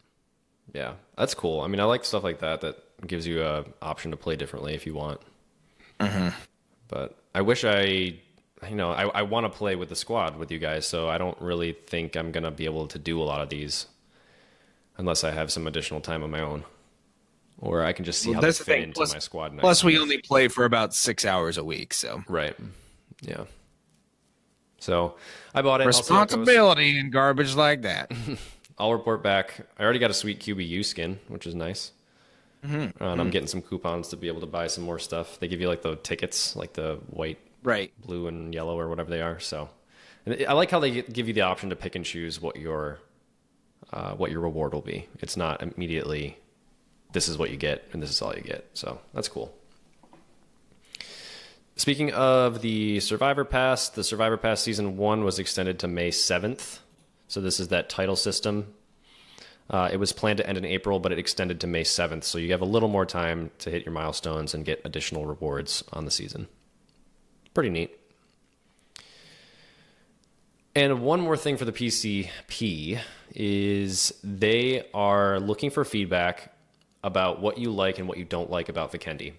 B: Yeah, that's cool. I mean, I like stuff like that gives you a option to play differently if you want.
A: Mm-hmm.
B: But I wish I want to play with the squad with you guys, so I don't really think I'm going to be able to do a lot of these unless I have some additional time on my own. Or I can just see how they fit into my squad next.
A: Plus, we only play for about 6 hours a week, so.
B: Right. Yeah. So I bought it.
A: Responsibility and garbage like that.
B: I'll report back. I already got a sweet QBU skin, which is nice.
A: Mm-hmm.
B: And I'm getting some coupons to be able to buy some more stuff. They give you like the tickets, like the white,
A: right,
B: blue, and yellow or whatever they are. So, and I like how they give you the option to pick and choose what your reward will be. It's not immediately, this is what you get and this is all you get. So that's cool. Speaking of the Survivor Pass Season 1 was extended to May 7th. So this is that title system. It was planned to end in April, but it extended to May 7th. So you have a little more time to hit your milestones and get additional rewards on the season. Pretty neat. And one more thing for the PCP is they are looking for feedback about what you like and what you don't like about Vikendi.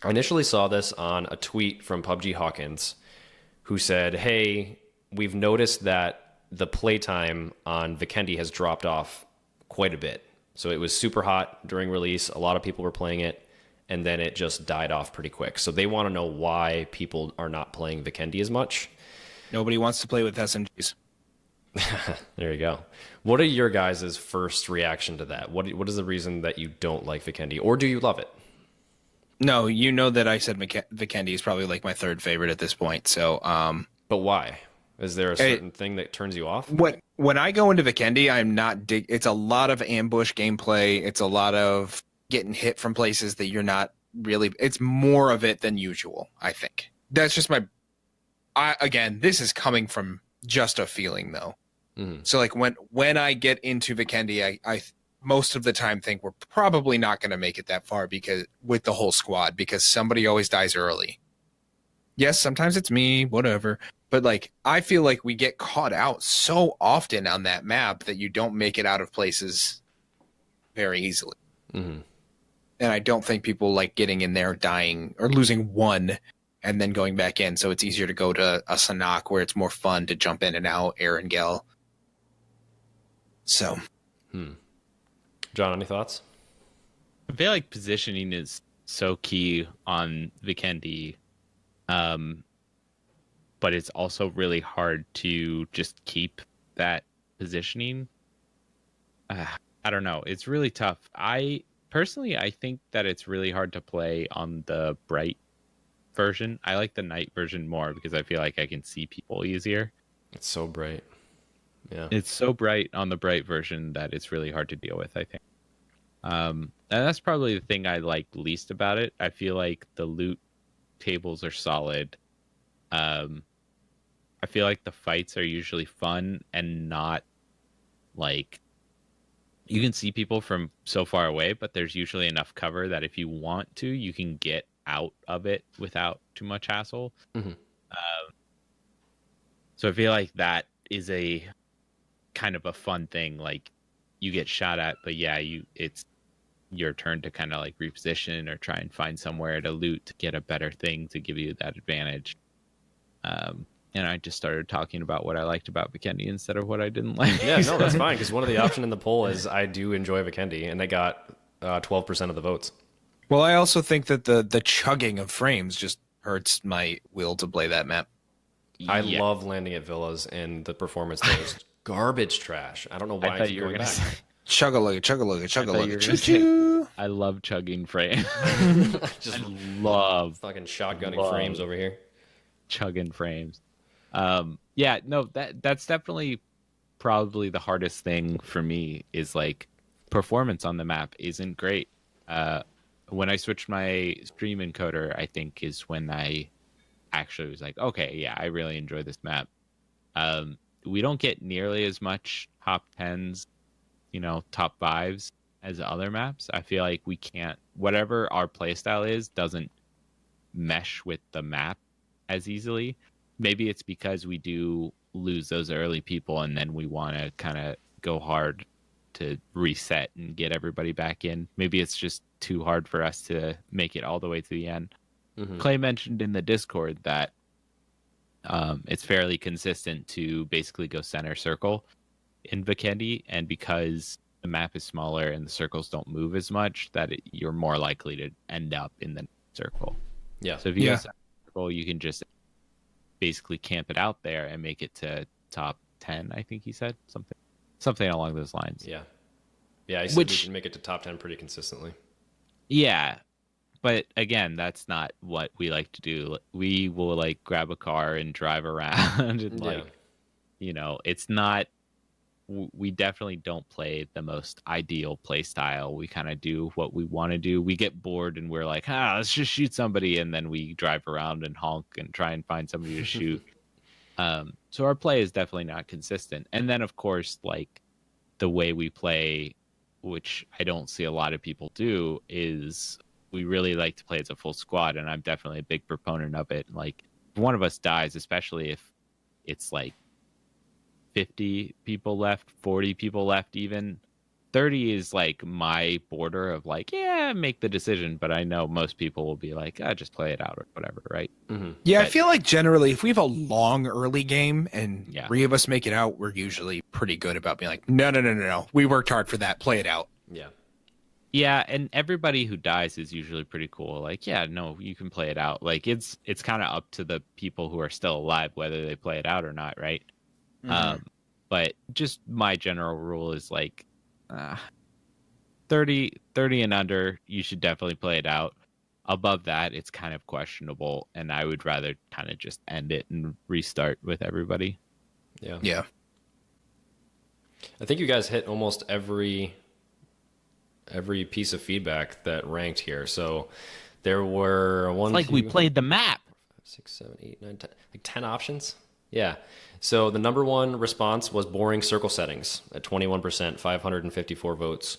B: I initially saw this on a tweet from PUBG Hawkins, who said, hey, we've noticed that the playtime on Vikendi has dropped off quite a bit. So it was super hot during release. A lot of people were playing it, and then it just died off pretty quick. So they want to know why people are not playing Vikendi as much.
A: Nobody wants to play with SMGs.
B: There you go. What are your guys' first reaction to that? What is the reason that you don't like Vikendi, or do you love it?
A: No, you know that I said Vikendi is probably like my 3rd favorite at this point. So,
B: but why? Is there a certain thing that turns you off?
A: When I go into Vikendi, I'm not it's a lot of ambush gameplay. It's a lot of getting hit from places that you're not really. It's more of it than usual, I think. That's just again, this is coming from just a feeling though. Mm-hmm. So like when I get into Vikendi, I most of the time think we're probably not going to make it that far with the whole squad, because somebody always dies early. Yes, sometimes it's me, whatever. But like, I feel like we get caught out so often on that map that you don't make it out of places very easily. Mm-hmm. And I don't think people like getting in there, dying or losing one and then going back in. So it's easier to go to a Sanhok where it's more fun to jump in and out, air and gel. So.
B: John, any thoughts?
C: I feel like positioning is so key on Vikendi, but it's also really hard to just keep that positioning. I don't know. It's really tough. I think that it's really hard to play on the bright version. I like the night version more because I feel like I can see people easier.
B: It's so bright. Yeah.
C: It's so bright on the bright version that it's really hard to deal with, I think. And that's probably the thing I like least about it. I feel like the loot tables are solid. I feel like the fights are usually fun and not like you can see people from so far away, but there's usually enough cover that if you want to, you can get out of it without too much hassle. Mm-hmm. So I feel like that is a kind of a fun thing. Like you get shot at, but yeah, it's your turn to kind of like reposition or try and find somewhere to loot to get a better thing to give you that advantage. And I just started talking about what I liked about Vikendi instead of what I didn't like.
B: Yeah, no, that's fine, because one of the options in the poll is I do enjoy Vikendi, and they got 12% of the votes.
A: Well, I also think that the chugging of frames just hurts my will to play that map.
B: I love landing at villas, and the performance there is garbage trash. I don't know why I keep going back.
A: Chug-a-lugga, chug-a-lugga, chug-a-lugga, choo-choo.
C: I love chugging frames.
B: Just
C: love
B: fucking shotgunning frames over here.
C: Chugging frames. Yeah, no, that's definitely probably the hardest thing for me is like performance on the map isn't great. When I switched my stream encoder, I think is when I actually was like, okay, yeah, I really enjoy this map. We don't get nearly as much top 10s, top 5s as other maps. I feel like we can't, whatever our playstyle is, doesn't mesh with the map as easily. Maybe it's because we do lose those early people and then we want to kind of go hard to reset and get everybody back in. Maybe it's just too hard for us to make it all the way to the end. Clay mentioned in the Discord that it's fairly consistent to basically go center circle in Vikendi, and because the map is smaller and the circles don't move as much, that you're more likely to end up in the circle.
B: Yeah.
C: So if you go center circle, you can just basically camp it out there and make it to top 10, I think he said. Something along those lines.
B: Yeah. Yeah, he said we can make it to top 10 pretty consistently.
C: Yeah. But again, that's not what we like to do. We will like grab a car and drive around and it's not, we definitely don't play the most ideal play style. We kind of do what we want to do. We get bored and we're like, let's just shoot somebody. And then we drive around and honk and try and find somebody to shoot. So our play is definitely not consistent. And then, of course, like the way we play, which I don't see a lot of people do, is we really like to play as a full squad. And I'm definitely a big proponent of it. Like if one of us dies, especially if it's like 50 people left, 40 people left, even 30 is like my border of like, make the decision. But I know most people will be like, just play it out or whatever, right?
A: Yeah, I feel like generally if we have a long early game and 3 of us make it out, we're usually pretty good about being like, no. We worked hard for that. Play it out.
B: Yeah.
C: Yeah, and everybody who dies is usually pretty cool. Like, you can play it out. Like it's kind of up to the people who are still alive whether they play it out or not, right? But just my general rule is like 30 and under, you should definitely play it out. Above that, it's kind of questionable, and I would rather kind of just end it and restart with everybody.
B: Yeah. I think you guys hit almost every piece of feedback that ranked here. So there were
C: we played the map.
B: 6, 7, 8, 9, 10, like 10 options. Yeah. So the number one response was boring circle settings at 21%, 554 votes.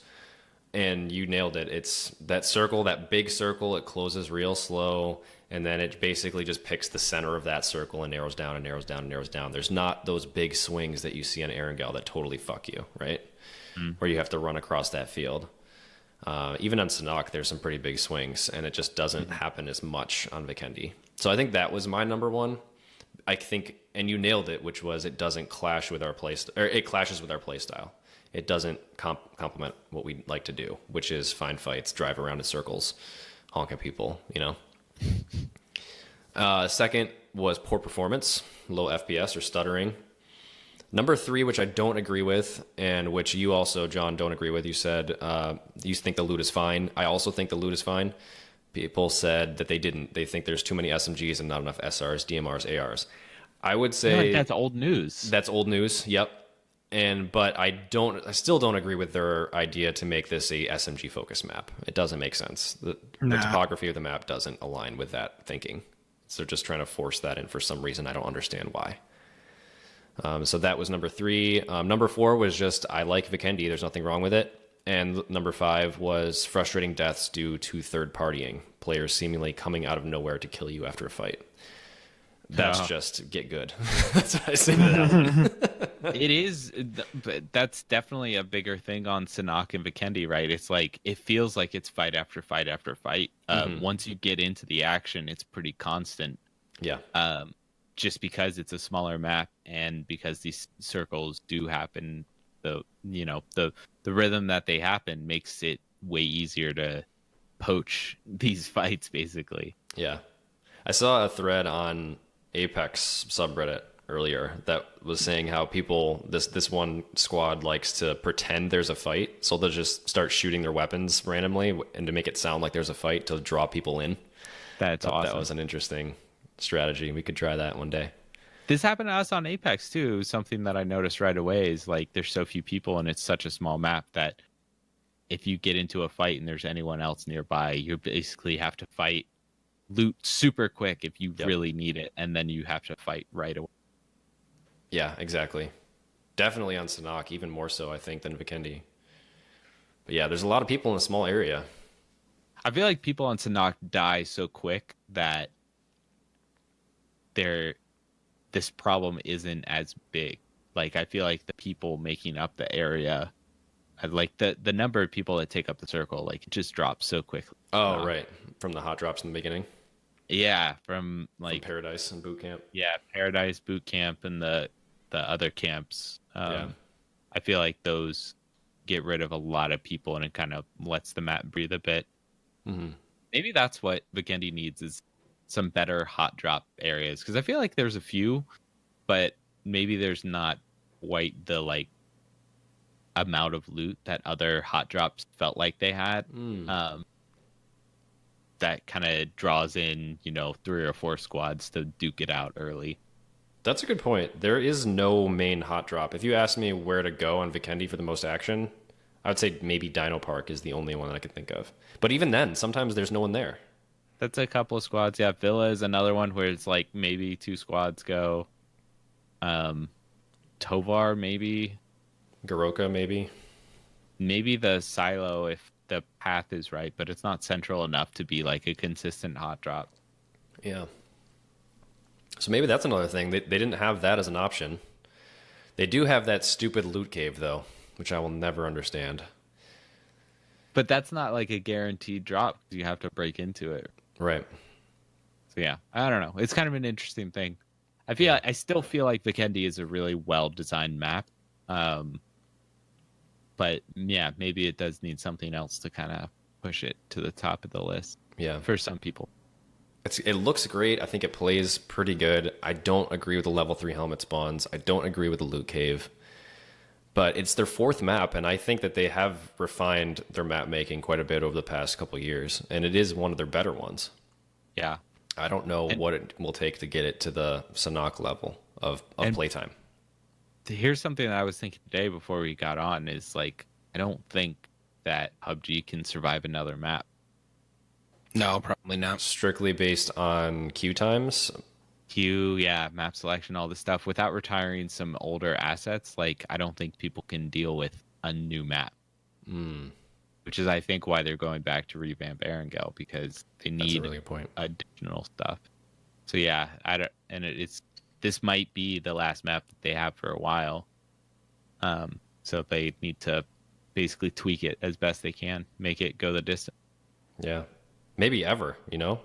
B: And you nailed it. It's that circle, that big circle, it closes real slow. And then it basically just picks the center of that circle and narrows down and narrows down and narrows down. There's not those big swings that you see on Erangel that totally fuck you, right? Where you have to run across that field. Even on Sanhok, there's some pretty big swings, and it just doesn't happen as much on Vikendi. So I think that was my number one. I think, and you nailed it, which was it doesn't clash with our play, or it clashes with our play style. It doesn't complement what we like to do, which is find fights, drive around in circles, honk at people, Second was poor performance, low FPS or stuttering. Number 3, which I don't agree with, and which you also, John, don't agree with. You said you think the loot is fine. I also think the loot is fine. People said that they didn't. They think there's too many SMGs and not enough SRs, DMRs, ARs. I would say
C: that's old news.
B: That's old news. Yep. But I still don't agree with their idea to make this a SMG focused map. It doesn't make sense. The topography of the map doesn't align with that thinking. So they're just trying to force that in for some reason. I don't understand why. So that was number 3. Number 4 was just, I like Vikendi. There's nothing wrong with it. And number 5 was frustrating deaths due to third partying. Players seemingly coming out of nowhere to kill you after a fight. That's just get good. That's what I say to that.
C: It is, but that's definitely a bigger thing on Sanhok and Vikendi, right? It's like, it feels like it's fight after fight after fight. Once you get into the action, it's pretty constant.
B: Yeah.
C: Just because it's a smaller map and because these circles do happen, the rhythm that they happen makes it way easier to poach these fights, basically.
B: Yeah. I saw a thread on Apex subreddit earlier that was saying how people, this one squad likes to pretend there's a fight, so they'll just start shooting their weapons randomly and to make it sound like there's a fight to draw people in.
C: That's awesome.
B: That was an interesting strategy. We could try that one day.
C: This happened to us on Apex too. Something that I noticed right away is like there's so few people and it's such a small map that if you get into a fight and there's anyone else nearby, you basically have to fight loot super quick if you really need it, and then you have to fight right away.
B: Yeah, exactly. Definitely on Sanhok, even more so I think than Vikendi. But yeah, there's a lot of people in a small area.
C: I feel like people on Sanhok die so quick that this problem isn't as big. Like, I feel like the people making up the area, like the number of people that take up the circle, like it just drops so quickly.
B: Oh, right. From the hot drops in the beginning.
C: Yeah, from like
B: from Paradise and Boot Camp.
C: Yeah, Paradise, Boot Camp, and the other camps.
B: Yeah.
C: I feel like those get rid of a lot of people, and it kind of lets the map breathe a bit.
B: Mm-hmm.
C: Maybe that's what Vikendi needs, is some better hot drop areas, because I feel like there's a few, but maybe there's not quite the like amount of loot that other hot drops felt like they had. That kind of draws in, 3 or 4 squads to duke it out early.
B: That's a good point. There is no main hot drop. If you ask me where to go on Vikendi for the most action, I would say maybe Dino Park is the only one that I could think of. But even then, sometimes there's no one there.
C: That's a couple of squads. Yeah, Villa is another one where it's like maybe 2 squads go. Tovar, maybe.
B: Garoka, maybe.
C: Maybe the silo if the path is right, but it's not central enough to be like a consistent hot drop.
B: Yeah. So maybe that's another thing. They didn't have that as an option. They do have that stupid loot cave, though, which I will never understand.
C: But that's not like a guaranteed drop. You have to break into it.
B: Right.
C: So yeah, I don't know. It's kind of an interesting thing. I still feel like Vikendi is a really well-designed map. But yeah, maybe it does need something else to kind of push it to the top of the list.
B: Yeah.
C: For some people.
B: It looks great. I think it plays pretty good. I don't agree with the level 3 helmet spawns. I don't agree with the loot cave. But it's their 4th map, and I think that they have refined their map making quite a bit over the past couple of years, and it is one of their better ones.
C: Yeah.
B: I don't know what it will take to get it to the Sanhok level of playtime.
C: Here's something that I was thinking today before we got on is like, I don't think that PUBG can survive another map.
A: No, probably not.
B: Strictly based on queue times.
C: Map selection, all this stuff, without retiring some older assets. Like, I don't think people can deal with a new map. Which is, I think, why they're going back to revamp Erangel, because they need
B: That's a really good point.
C: Additional stuff. So yeah, this might be the last map that they have for a while. So they need to basically tweak it as best they can, make it go the distance.
B: Yeah. Maybe ever, And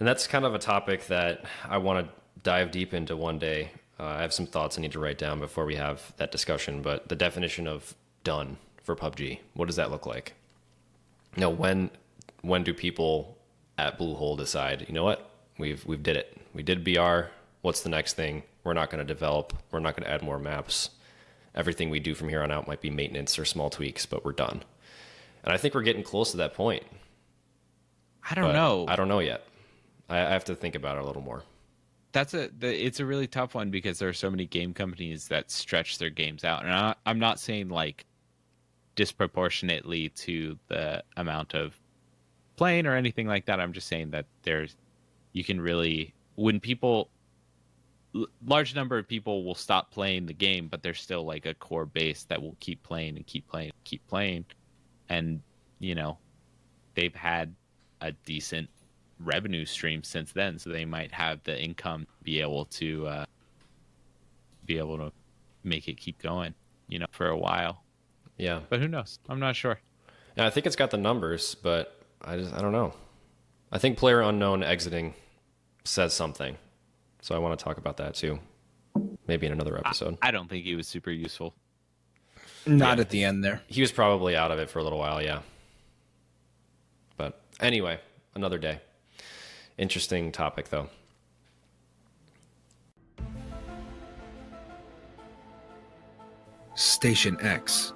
B: that's kind of a topic that I want to dive deep into one day. I have some thoughts I need to write down before we have that discussion, but the definition of done for PUBG, what does that look like? When do people at Bluehole decide, you know what? We've did it. We did BR. What's the next thing? We're not going to develop. We're not going to add more maps. Everything we do from here on out might be maintenance or small tweaks, but we're done. And I think we're getting close to that point.
C: I don't know.
B: I don't know yet. I have to think about it a little more.
C: It's a really tough one because there are so many game companies that stretch their games out. And I'm not saying like disproportionately to the amount of playing or anything like that. I'm just saying that large number of people will stop playing the game, but there's still like a core base that will keep playing and keep playing and keep playing. And, they've had a decent revenue stream since then, so they might have the income to be able to make it keep going, for a while.
B: Yeah.
C: But who knows? I'm not sure.
B: Yeah, I think it's got the numbers, but I don't know. I think Player Unknown exiting says something. So I want to talk about that too. Maybe in another episode.
C: I don't think he was super useful.
A: Not at the end there.
B: He was probably out of it for a little while, yeah. But anyway, another day. Interesting topic, though.
A: Station X.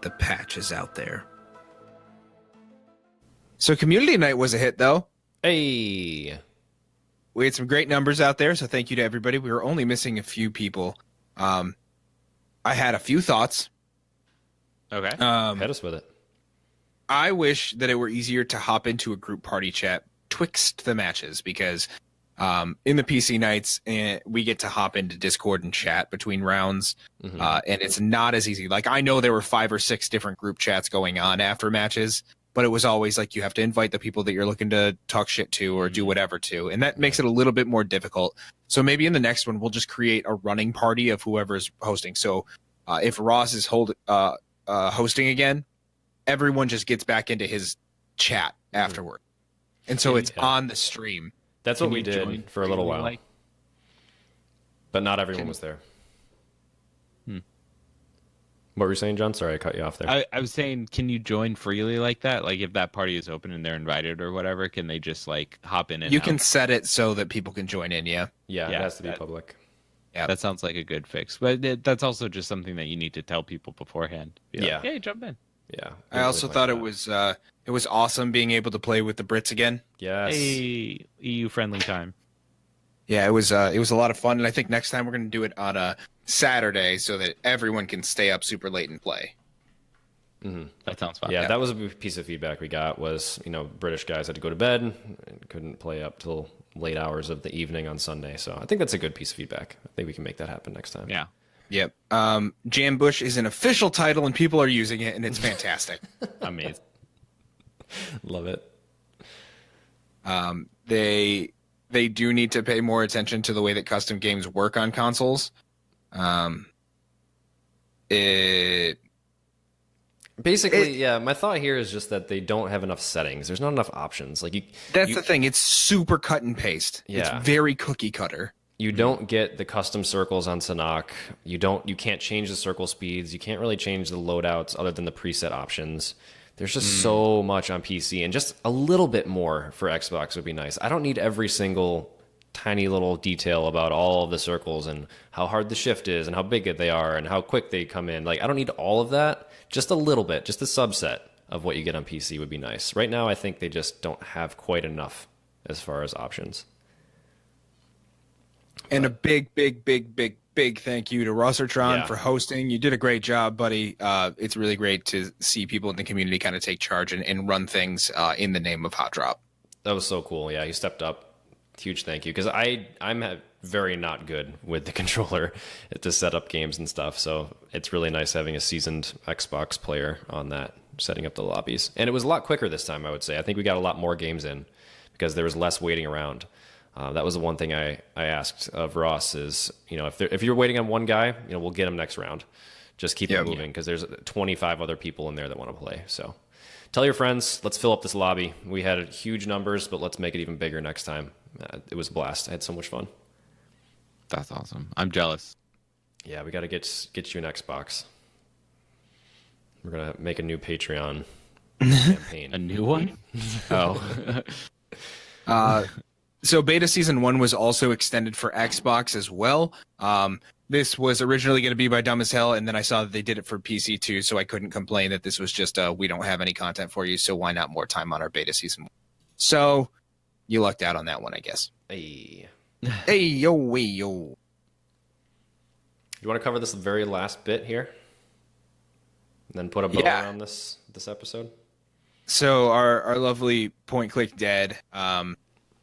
A: The patch is out there. So Community Night was a hit, though.
B: Hey!
A: We had some great numbers out there, so thank you to everybody. We were only missing a few people. I had a few thoughts.
C: Okay.
B: Hit us with it.
A: I wish that it were easier to hop into a group party chat twixt the matches, because in the PC nights, we get to hop into Discord and chat between rounds, and it's not as easy. Like, I know there were 5 or 6 different group chats going on after matches, but it was always like you have to invite the people that you're looking to talk shit to or do whatever to, and that makes it a little bit more difficult. So maybe in the next one we'll just create a running party of whoever's hosting. So if Ross is hosting again, everyone just gets back into his chat afterward, and so it's on the stream.
B: That's what we did for a little while, but not everyone was there. What were you saying, John? Sorry, I cut you off there.
C: I was saying, can you join freely like that? Like, if that party is open and they're invited or whatever, can they just like hop in and
A: You
C: out?
A: can set it so that people can join in. Yeah,
B: it has to be public.
A: Yeah,
C: that sounds like a good fix. But that's also just something that you need to tell people beforehand. Be like, hey, jump in.
B: Yeah.
A: I also thought it was awesome being able to play with the Brits again.
B: Yes.
C: Hey, EU friendly time.
A: Yeah, it was a lot of fun, and I think next time we're going to do it on a Saturday so that everyone can stay up super late and play.
B: Mm-hmm.
C: That sounds fun.
B: Yeah, that was a piece of feedback we got was, British guys had to go to bed and couldn't play up till late hours of the evening on Sunday. So I think that's a good piece of feedback. I think we can make that happen next time.
C: Yeah.
A: Yep. Jambush is an official title, and people are using it, and it's fantastic.
C: Amazing.
B: Love it.
A: They do need to pay more attention to the way that custom games work on consoles.
B: Basically, my thought here is just that they don't have enough settings. There's not enough options.
A: That's the thing. It's super cut and paste.
B: Yeah.
A: It's very cookie cutter.
B: You don't get the custom circles on Sanhok. You can't change the circle speeds. You can't really change the loadouts other than the preset options. There's just so much on PC, and just a little bit more for Xbox would be nice. I don't need every single tiny little detail about all of the circles and how hard the shift is and how big they are and how quick they come in. I don't need all of that. Just a little bit, just a subset of what you get on PC would be nice. Right now, I think they just don't have quite enough as far as options.
A: And a big thank you to Rossertron for hosting. You did a great job, buddy. It's really great to see people in the community kind of take charge and run things in the name of HOTDROP.
B: That was so cool. Yeah, he stepped up. Huge thank you, because I'm very not good with the controller to set up games and stuff. So it's really nice having a seasoned Xbox player on that, setting up the lobbies. And it was a lot quicker this time, I would say. I think we got a lot more games in because there was less waiting around. That was the one thing I asked of Ross is, if you're waiting on one guy, we'll get him next round. Just keep it moving because there's 25 other people in there that want to play. So tell your friends, let's fill up this lobby. We had huge numbers, but let's make it even bigger next time. It was a blast. I had so much fun.
C: That's awesome. I'm jealous.
B: Yeah, we got to get you an Xbox. We're going to make a new Patreon campaign.
C: A new one?
A: So beta season 1 was also extended for Xbox as well. This was originally going to be by Dumb as Hell, and then I saw that they did it for PC too, so I couldn't complain that this was just we don't have any content for you, so why not more time on our beta season 1? So you lucked out on that one, I guess.
B: Hey.
A: Hey, yo.
B: You want to cover this very last bit here? And then put a bow around this episode?
A: So our lovely Point Click Dead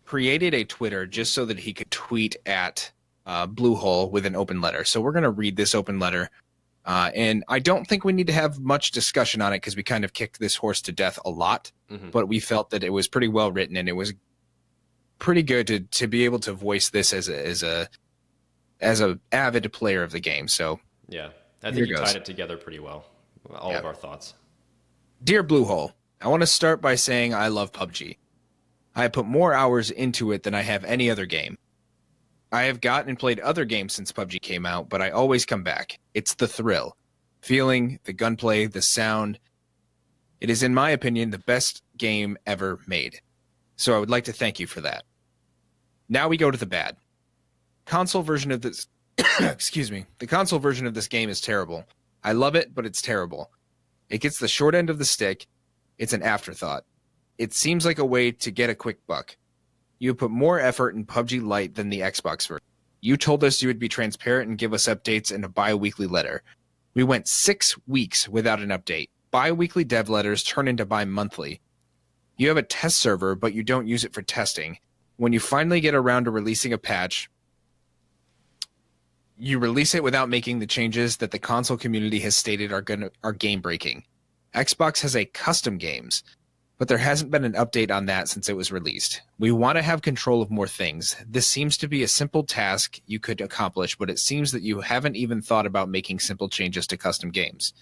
A: created a Twitter just so that he could tweet at Bluehole with an open letter. So we're going to read this open letter. And I don't think we need to have much discussion on it because we kind of kicked this horse to death a lot. Mm-hmm. But we felt that it was pretty well written and it was pretty good to be able to voice this as a avid player of the game. So
B: yeah, I think you tied it together pretty well. All of our thoughts.
A: Dear Bluehole, I want to start by saying I love PUBG. I have put more hours into it than I have any other game. I have gotten and played other games since PUBG came out, but I always come back. It's the thrill. Feeling, the gunplay, the sound. It is, in my opinion, the best game ever made. So I would like to thank you for that. Now we go to the bad. Console version of this... excuse me. The console version of this game is terrible. I love it, but it's terrible. It gets the short end of the stick. It's an afterthought. It seems like a way to get a quick buck. You put more effort in PUBG Lite than the Xbox version. You told us you would be transparent and give us updates in a bi-weekly letter. We went 6 weeks without an update. Bi-weekly dev letters turn into bi-monthly. You have a test server, but you don't use it for testing. When you finally get around to releasing a patch, you release it without making the changes that the console community has stated are game-breaking. Xbox has a custom games. but there hasn't been an update on that since it was released. We want to have control of more things. This seems to be a simple task you could accomplish, but it seems that you haven't even thought about making simple changes to custom games.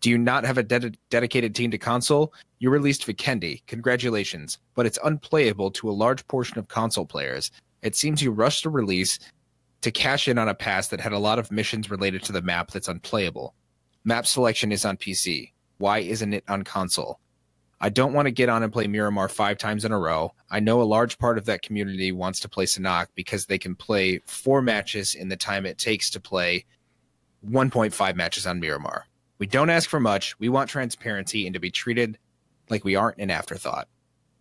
A: Do you not have a dedicated team to console? You released Vikendi. Congratulations. But it's unplayable to a large portion of console players. It seems you rushed a release to cash in on a pass that had a lot of missions related to the map that's unplayable. Map selection is on PC. Why isn't it on console? I don't want to get on and play Miramar 5 times in a row. I know a large part of that community wants to play Sanhok because they can play 4 matches in the time it takes to play 1.5 matches on Miramar. We don't ask for much. We want transparency and to be treated like we aren't an afterthought.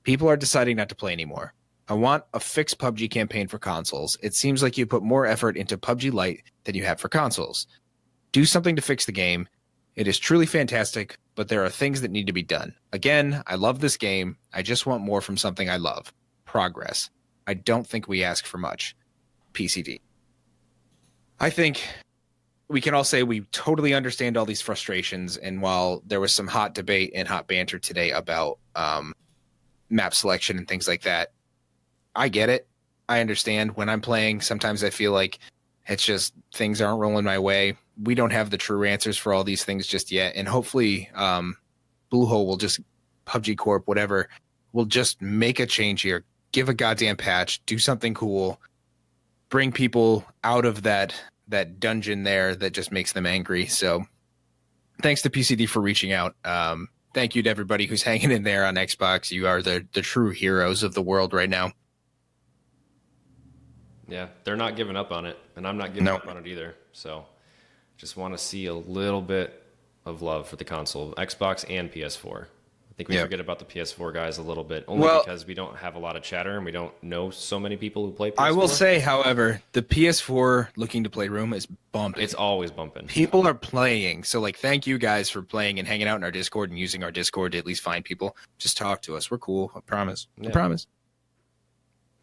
A: People are deciding not to play anymore. I want a fixed PUBG campaign for consoles. It seems like you put more effort into PUBG Lite than you have for consoles. Do something to fix the game. It is truly fantastic, but there are things that need to be done. Again, I love this game. I just want more from something I love. Progress. I don't think we ask for much. PCD. I think we can all say we totally understand all these frustrations, and while there was some hot debate and hot banter today about map selection and things like that, I get it. I understand. When I'm playing, sometimes I feel like it's just things aren't rolling my way. We don't have the true answers for all these things just yet, and hopefully Bluehole will just, PUBG Corp, whatever, will just make a change here, give a goddamn patch, do something cool, bring people out of that dungeon there that just makes them angry. So thanks to PCD for reaching out. Thank you to everybody who's hanging in there on Xbox. You are the true heroes of the world right now.
B: Yeah, they're not giving up on it, and I'm not giving up on it either. So just want to see a little bit of love for the console, Xbox and PS4. I think we forget about the PS4 guys a little bit, only because we don't have a lot of chatter and we don't know so many people who play PS4.
A: I will say, however, the PS4 looking to play room is bumping.
B: It's always bumping.
A: People are playing. So, thank you guys for playing and hanging out in our Discord and using our Discord to at least find people. Just talk to us. We're cool. I promise.
B: Yeah.
A: I promise.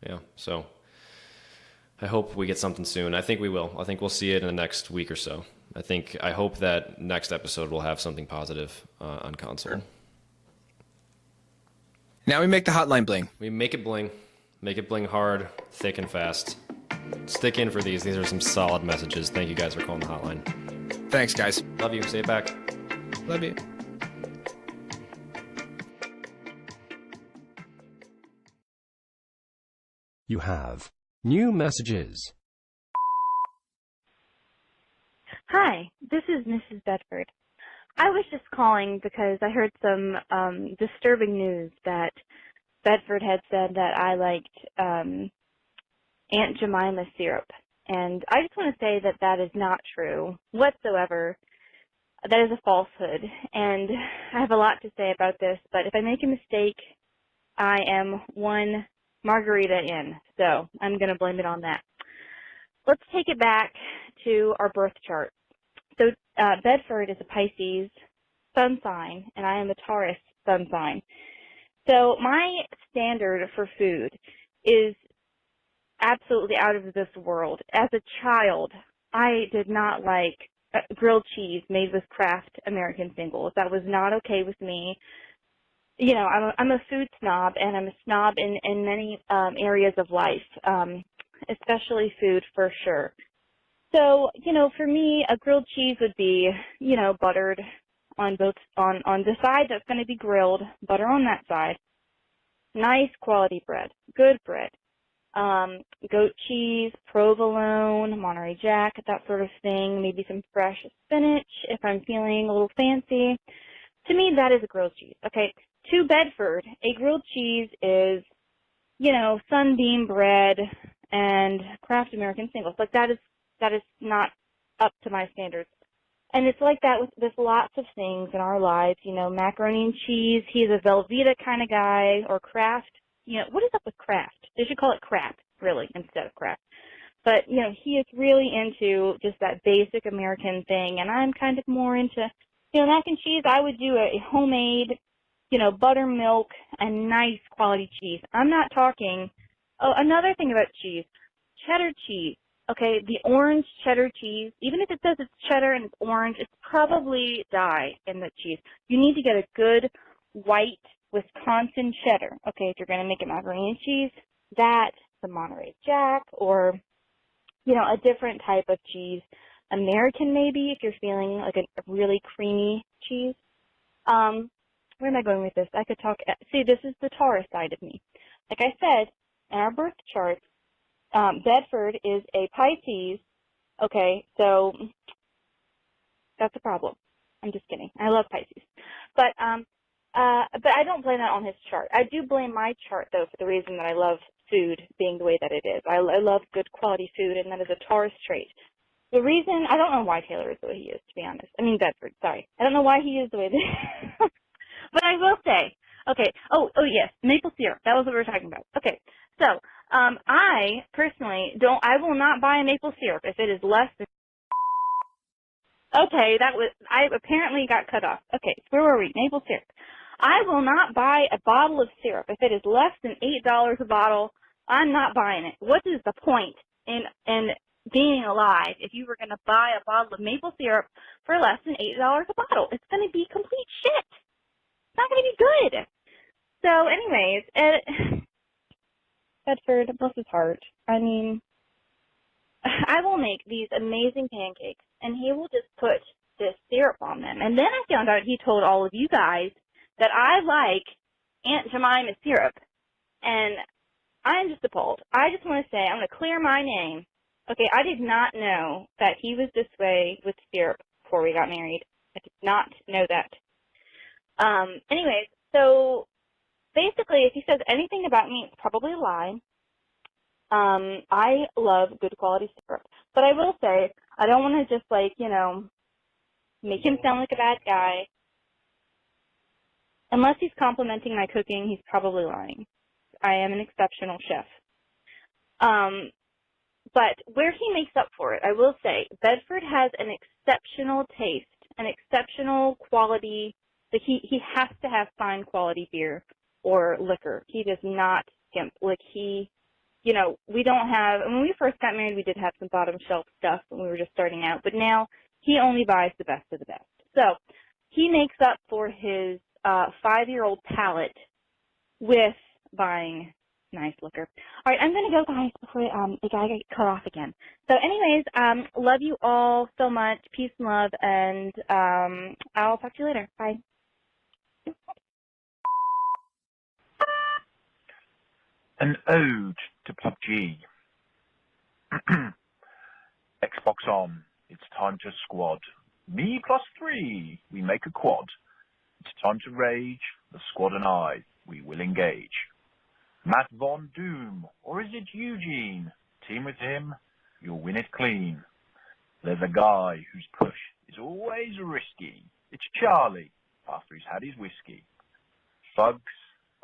B: Yeah, so I hope we get something soon. I think we will. I think we'll see it in the next week or so. I hope that next episode will have something positive on console. Sure.
A: Now we make the hotline bling.
B: We make it bling. Make it bling hard, thick, and fast. Stick in for these. These are some solid messages. Thank you guys for calling the hotline.
A: Thanks, guys.
B: Love you. Say it back.
A: Love you.
G: You have new messages.
H: Hi, this is Mrs. Bedford. I was just calling because I heard some disturbing news that Bedford had said that I liked Aunt Jemima syrup. And I just want to say that that is not true whatsoever. That is a falsehood. And I have a lot to say about this, but if I make a mistake, I am one margarita in. So I'm going to blame it on that. Let's take it back to our birth chart. So Bedford is a Pisces sun sign, and I am a Taurus sun sign. So my standard for food is absolutely out of this world. As a child, I did not like grilled cheese made with Kraft American singles. That was not okay with me. You know, I'm a food snob, and I'm a snob in many areas of life, especially food for sure. So, you know, for me, a grilled cheese would be, you know, buttered on on the side that's going to be grilled, butter on that side. Nice quality bread, good bread. Goat cheese, provolone, Monterey Jack, that sort of thing. Maybe some fresh spinach if I'm feeling a little fancy. To me, that is a grilled cheese. Okay, to Bedford, a grilled cheese is, you know, sunbeam bread and Kraft American singles. Like that is not up to my standards. And it's like that with lots of things in our lives, you know, macaroni and cheese. He's a Velveeta kind of guy, or Kraft. You know, what is up with Kraft? They should call it Crap, really, instead of Kraft. But, you know, he is really into just that basic American thing, and I'm kind of more into, you know, mac and cheese. I would do a homemade, you know, buttermilk and nice quality cheese. I'm not talking, another thing about cheese, cheddar cheese. Okay, the orange cheddar cheese, even if it says it's cheddar and it's orange, it's probably dye in the cheese. You need to get a good white Wisconsin cheddar. Okay, if you're going to make it macaroni and cheese, that, the Monterey Jack, or, you know, a different type of cheese. American, maybe, if you're feeling like a really creamy cheese. Where am I going with this? I could talk, see, this is the Taurus side of me. Like I said, in our birth chart, Bedford is a Pisces. Okay, so that's a problem. I'm just kidding. I love Pisces. But I don't blame that on his chart. I do blame my chart, though, for the reason that I love food being the way that it is. I love good quality food, and that is a Taurus trait. The reason, I don't know why Taylor is the way he is, to be honest. I mean, Bedford, sorry. I don't know why he is the way that he is. But I will say, okay, oh yes, maple syrup. That was what we were talking about. Okay, so, I personally I will not buy a maple syrup if it is less than, okay, I apparently got cut off. Okay, so where were we? Maple syrup. I will not buy a bottle of syrup if it is less than $8 a bottle. I'm not buying it. What is the point in being alive if you were going to buy a bottle of maple syrup for less than $8 a bottle? It's going to be complete shit. It's not going to be good. So anyways, Bedford, bless his heart. I mean, I will make these amazing pancakes, and he will just put this syrup on them. And then I found out he told all of you guys that I like Aunt Jemima syrup, and I'm just appalled. I just want to say, I'm going to clear my name. Okay, I did not know that he was this way with syrup before we got married. I did not know that. Anyways, so basically, if he says anything about me, it's probably a lie. I love good quality syrup. But I will say, I don't want to just, like, you know, make him sound like a bad guy. Unless he's complimenting my cooking, he's probably lying. I am an exceptional chef. But where he makes up for it, I will say, Bedford has an exceptional taste, an exceptional quality. Like he has to have fine quality beer or liquor. He does not skimp. Like you know, we don't have, when we first got married, we did have some bottom shelf stuff when we were just starting out, but now he only buys the best of the best. So he makes up for his 5-year-old palate with buying nice liquor. All right, I'm going to go, guys, before the guy gets cut off again. So anyways, love you all so much. Peace and love, and I'll talk to you later. Bye.
I: An ode to PUBG. Xbox on. It's time to squad. Me plus 3. We make a quad. It's time to rage. The squad and I. We will engage. Matt Von Doom. Or is it Eugene? Team with him. You'll win it clean. There's a guy whose push is always risky. It's Charlie. After he's had his whiskey. Thugs,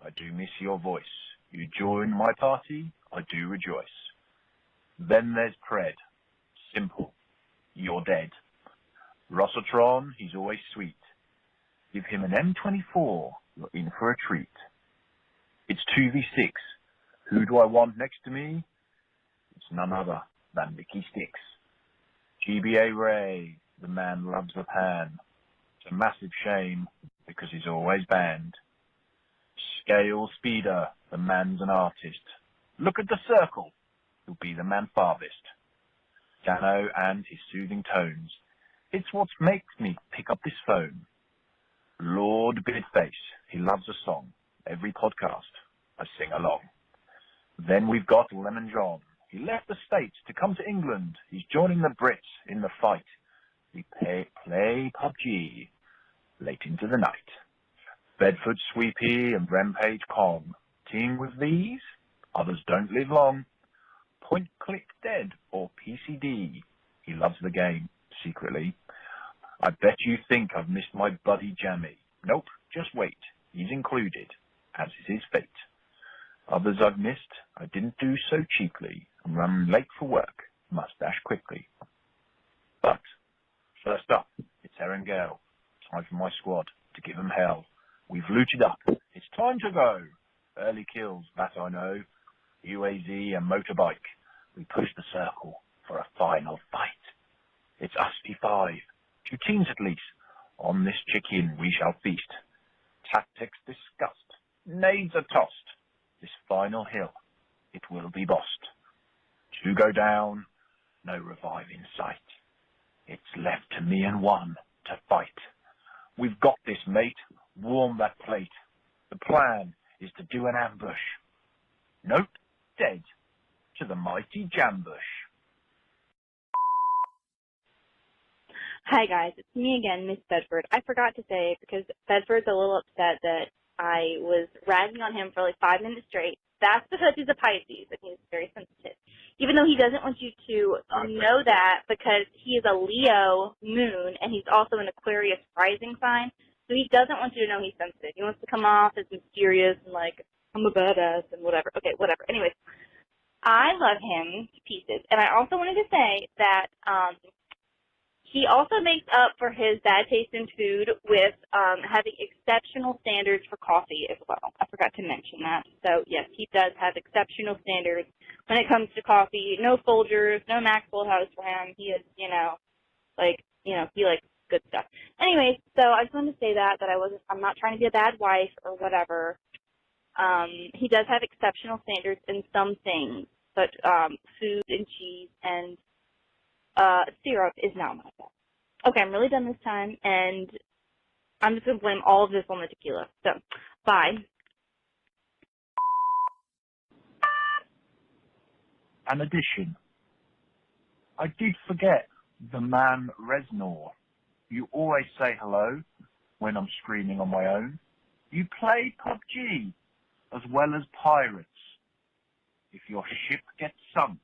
I: I do miss your voice. You join my party, I do rejoice. Then there's Pred. Simple. You're dead. Russelltron, he's always sweet. Give him an M24, you're in for a treat. It's 2v6. Who do I want next to me? It's none other than Mickey Sticks. GBA Ray, the man loves the pan. It's a massive shame, because he's always banned. Scale Speeder, the man's an artist. Look at the circle, he'll be the man farthest. Dano and his soothing tones, it's what makes me pick up this phone. Lord Beardface, he loves a song. Every podcast, I sing along. Then we've got Lemon John. He left the States to come to England. He's joining the Brits in the fight. We play PUBG late into the night. Bedford Sweepy and Rampage Kong. Team with these, others don't live long. Point Click Dead or PCD. He loves the game, secretly. I bet you think I've missed my buddy Jammy. Nope, just wait. He's included, as is his fate. Others I've missed, I didn't do so cheaply. I'm running late for work, must dash quickly. But, first up, it's Aaron Gale. Time for my squad to give 'em hell. We've looted up. It's time to go. Early kills, that I know. UAZ and motorbike. We push the circle for a final fight. It's us P5. 2 teams at least. On this chicken we shall feast. Tactics discussed. Nades are tossed. This final hill, it will be bossed. Two go down, no revive in sight. It's left to me and one to fight. We've got this, mate. Warm that plate. The plan is to do an ambush. Nope, dead to the mighty Jambush.
H: Hi guys, it's me again, Miss Bedford. I forgot to say, because Bedford's a little upset that I was ragging on him for like 5 minutes straight. That's because he's a Pisces and he's very sensitive. Even though he doesn't want you to know that, because he is a Leo moon and he's also an Aquarius rising sign. So he doesn't want you to know he's sensitive. He wants to come off as mysterious and like, I'm a badass and whatever. Okay, whatever. Anyways, I love him to pieces. And I also wanted to say that he also makes up for his bad taste in food with having exceptional standards for coffee as well. I forgot to mention that. So, yes, he does have exceptional standards when it comes to coffee. No Folgers, no Maxwell House for him. He is, he likes good stuff. Anyways, so I just wanted to say that I'm not trying to be a bad wife or whatever. He does have exceptional standards in some things, but food and cheese and syrup is not my fault. Okay, I'm really done this time, and I'm just going to blame all of this on the tequila. So, bye.
I: An addition. I did forget the man Resnor. You always say hello when I'm screaming on my own. You play PUBG as well as pirates. If your ship gets sunk,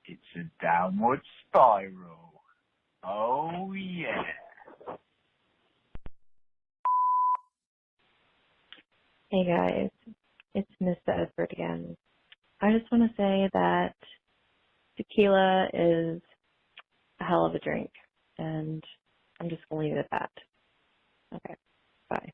I: it's a downward spiral. Oh, yeah.
J: Hey, guys. It's Miss Bedford again. I just want to say that tequila is a hell of a drink, and I'm just going to leave it at that. Okay, bye.